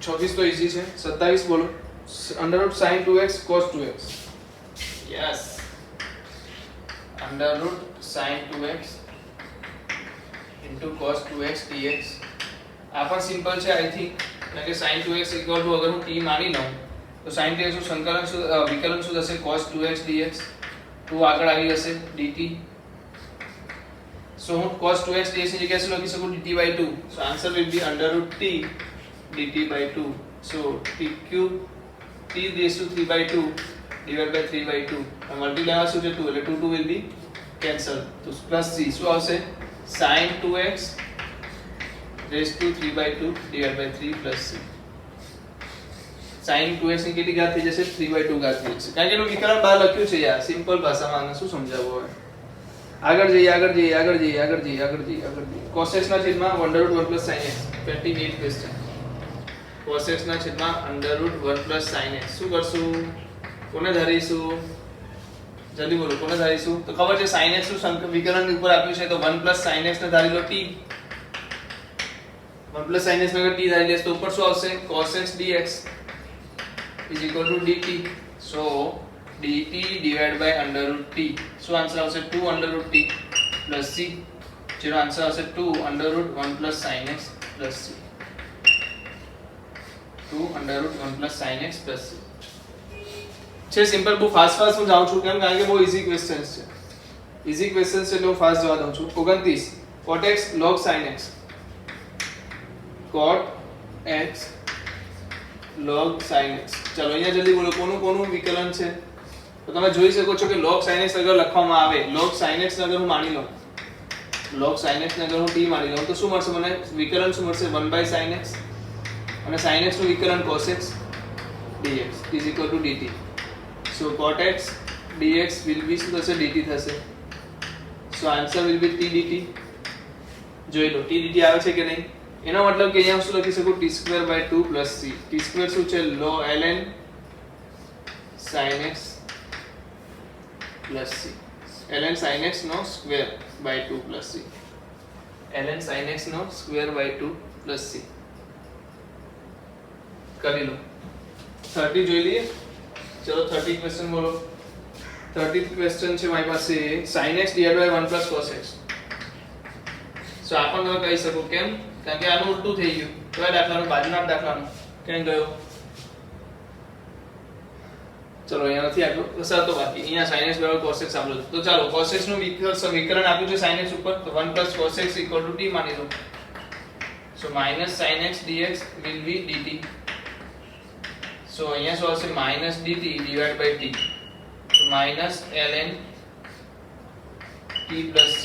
26 તો ઈઝી છે. 27 બોલો. under root sin 2x cos 2x. yes, under root sin 2x into cos 2x dx. આ પણ simple છે I think, કારણ કે sin 2x અગર હું t માની લઉં તો sin 2x નું સંકલન શું વિકલન શું થશે? cos 2x dx. 2 આગળ આવી જશે dt. so હું cos 2x dx ની જગ્યાએ શું લખી શકું? dt by 2. so answer will be under root t dt by 2. so t cube t raised to 3 by 2 divided by 3 by 2. Multiply શું છે? 2 એટલે 2 will be cancel. તો પ્લસ c શું આવશે? sin 2x raised to 3 by 2 divided by 3 plus c. sin 2x ની કેટલી ઘાત થઈ જશે? 3 by 2 ઘાત થઈ જશે. કારણ કે એનું વિકલન બહાર લખ્યું છે યાર, સિમ્પલ ભાષામાં આને શું સમજાવવું હવે? આગળ જઈએ. cos x ના છેદમાં under root 1 plus sin x. 28 question. cos x ના છેદમાં under root 1 plus sin x. શું કરશું? કોને ધારીશું? જલ્દી બોલો, કોને ધારીશું? તો ખબર છે sin x નું વિકલન ઉપર આપ્યું છે, તો 1 plus sin x ને ધારી લો t. 1 plus sin x ને અગર t ધારી લેસ તો ઉપર શું આવશે? cos x dx is equal to dt. so dt divided by under root t. શું આન્સર આવશે? 2 under root t plus c. જેનો આન્સર આવશે 2 under root 1 plus sin x plus c. 2 under root 1 plus sin x plus c. છે simple. બહુ fast હું જાઉં છું કેમ? કારણ કે બહુ ઈઝી ક્વેશ્ચન્સ છે. ઈઝી ક્વેશ્ચન્સ એટલે હું ફાસ્ટ જવા દઉં છું. 29 cot x log sin x. cot x log sin x. ચલો અહીંયા જલ્દી બોલો, કોનું વિકલન છે? તો તમે જોઈ શકો છો કે log sin x અગર લખવામાં આવે, log sin x ને અગર હું માની લઉં, log sin x ને અગર હું t માની લઉં તો શું મળશે મને? વિકલન શું મળશે? 1 by sin x. અને sin x નું વિકલન cos x dx is equal to dt. so cot x dx will be શું થશે? dt થશે. so answer will be t dt. જોઈ લો t dt આવે છે કે નહીં? એનો મતલબ કે અહીંયા શું લખી શકું? t² by 2 plus c. t² શું છે? ln sin x plus c. ln sin x નો square by 2 plus c. ln sin x નો સ્ક્વેર by 2 plus c. કરી લો. 30 જોઈ લઈએ. ચલો 30 ક્વેશ્ચન બોલો. 30th ક્વેશ્ચન છે મારી પાસે sin x divided by 1 plus cos x. સો આ પણ તમે કહી શકો. કેમ? કારણ કે આનું ઉલટું થઈ ગયું. કયા દાખલાનું? બાજુના દાખલાનું. કેમ ગયો? ચલો અહીંયા નથી આપ્યું, સરતો બાકી. અહીંયા sin x બરાબર cos x આપ્યું. તો ચાલો cos x નું વિકલન આપ્યું છે sin x ઉપર, તો 1 plus cos x equal to t માની લો. so minus sin x dx will be dt. so અહીંયા શું આવશે? minus dt divided by t. so minus ln t plus c.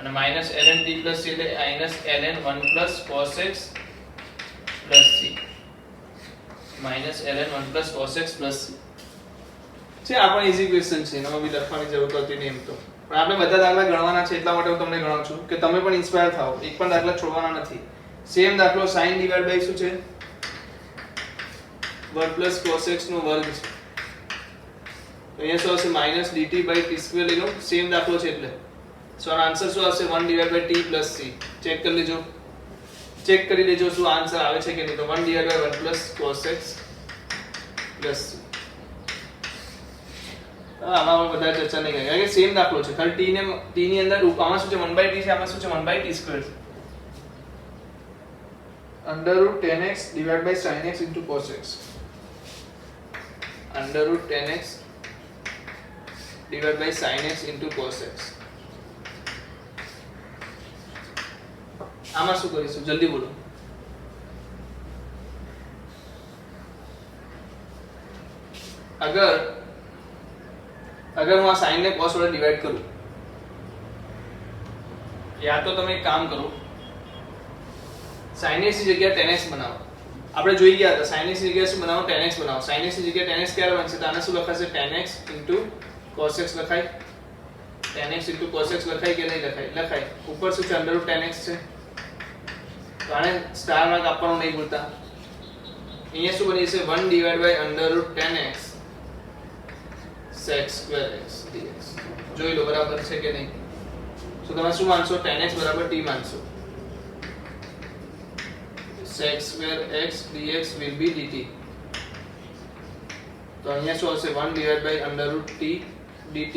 અને minus ln t plus c એટલે minus ln 1 plus cos x plus c. minus ln 1 plus cos x plus c. છે આ પણ easy question છે, એમાં બી લખવાની જરૂર પડતી નહીં એમ તો. પણ આપણે બધા દાખલા ગણવાના છે એટલા માટે હું તમને ગણાવું છું કે તમે પણ ઇન્સ્પાયર થાઓ. એક પણ દાખલા છોડવાના નથી. સેમ દાખલો sin ડિવાઇડ બાય શું છે? 1 plus cos x નો વર્ગ છે. તો અહીંયા શું આવશે? minus dt by t² લઈ લો. સેમ દાખલો છે એટલે. સો આનો આન્સર શું આવશે? 1 divided by t plus c. Check કરી લેજો. શું આન્સર આવે છે કે નહીં. તો 1 divided by 1 plus cos x plus c. આમાં બધા ચર્ચા નહીં કરી કારણ કે સેમ દાખલો છે. ખાલી t ની અંદર આમાં શું છે? 1 by t છે, આમાં શું છે? 1 by t સ્ક્વેર છે. under root 10x divided by sin x into cos x. Under root 10x divide by sin x into cos x. આમાં શું કરીશું જલ્દી બોલો. अगर હું આ sin ને cos વડે ડિવાઈડ કરું, યા તો તમે એક કામ કરો, sin x ની જગ્યાએ tan x બનાવો. આપણે જોઈ ગયા હતા sin x ની જગ્યાએ શું બનાવો, tan x બનાવો. sin x ની જગ્યાએ tan x ક્યારે બનશે? તો આને શું લખાશે? tan x cos x લખાય. tan x cos x લખાય કે નહીં લખાય? લખાય. ઉપર શું છે? અંડર રૂટ tan x છે. તો આને સ્ટાર માર્ક આપવાનું નહીં ભૂલતા. અહીંયા શું બની જશે? 1 divide by under root tan x sec square x dx. જોઈ લો બરાબર છે કે નહીં. તો તમે શું માનશો? tan x બરાબર t માનશો. sec square x dx will be dt. તો અહીંયા શું આવશે? 1 divide by under root t dt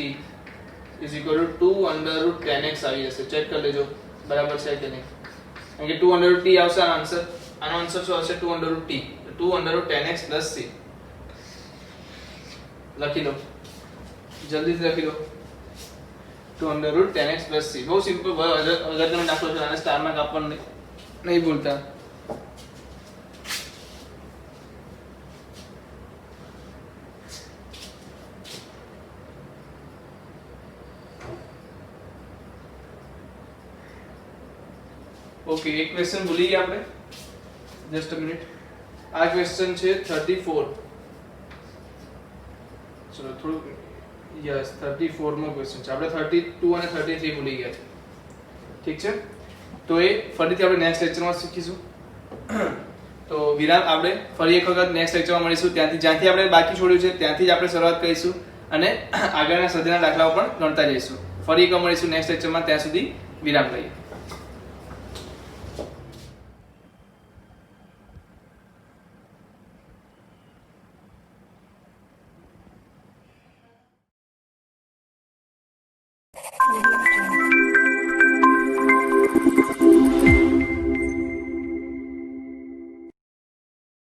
is equal to 2 under root tan x આવી જશે. ચેક કરી લેજો બરાબર છે કે નહીં. કારણ કે 2 અંડર રૂટ t આવશે આનો આન્સર. આનો આન્સર શું આવશે? 2 under root t. 2 under root tan x plus c. લખી લો જલ્દીથી લખી લો. 2 under root tan x plus c. બહુ સિમ્પલ અગત્યનો દાખલો છે. આને સ્ટાર માર્ક આપવાનું નહીં ભૂલતા. ओके एक क्वेश्चन भूली गया आपने. Just a minute. आ क्वेश्चन છે 34. ચલો થોડું યસ 34 નો ક્વેશ્ચન છે. આપણે 32 અને 33 ભૂલી ગયા છે. ઠીક છે. તો એ ફરીથી આપણે નેક્સ્ટ લેક્ચરમાં શીખીશું. તો વિરામ આપણે ફરી એક વખત નેક્સ્ટ લેક્ચરમાં મળીશું. જ્યાંથી આપણે બાકી છોડ્યું છે ત્યાંથી જ આપણે શરૂઆત કરીશું અને આગળના સ્વાધ્યાયના દાખલાઓ પણ ગણતા જઈશું. ફરી એક મળીશું નેક્સ્ટ લેક્ચરમાં. ત્યાં સુધી વિરામ લઈએ. Thank you.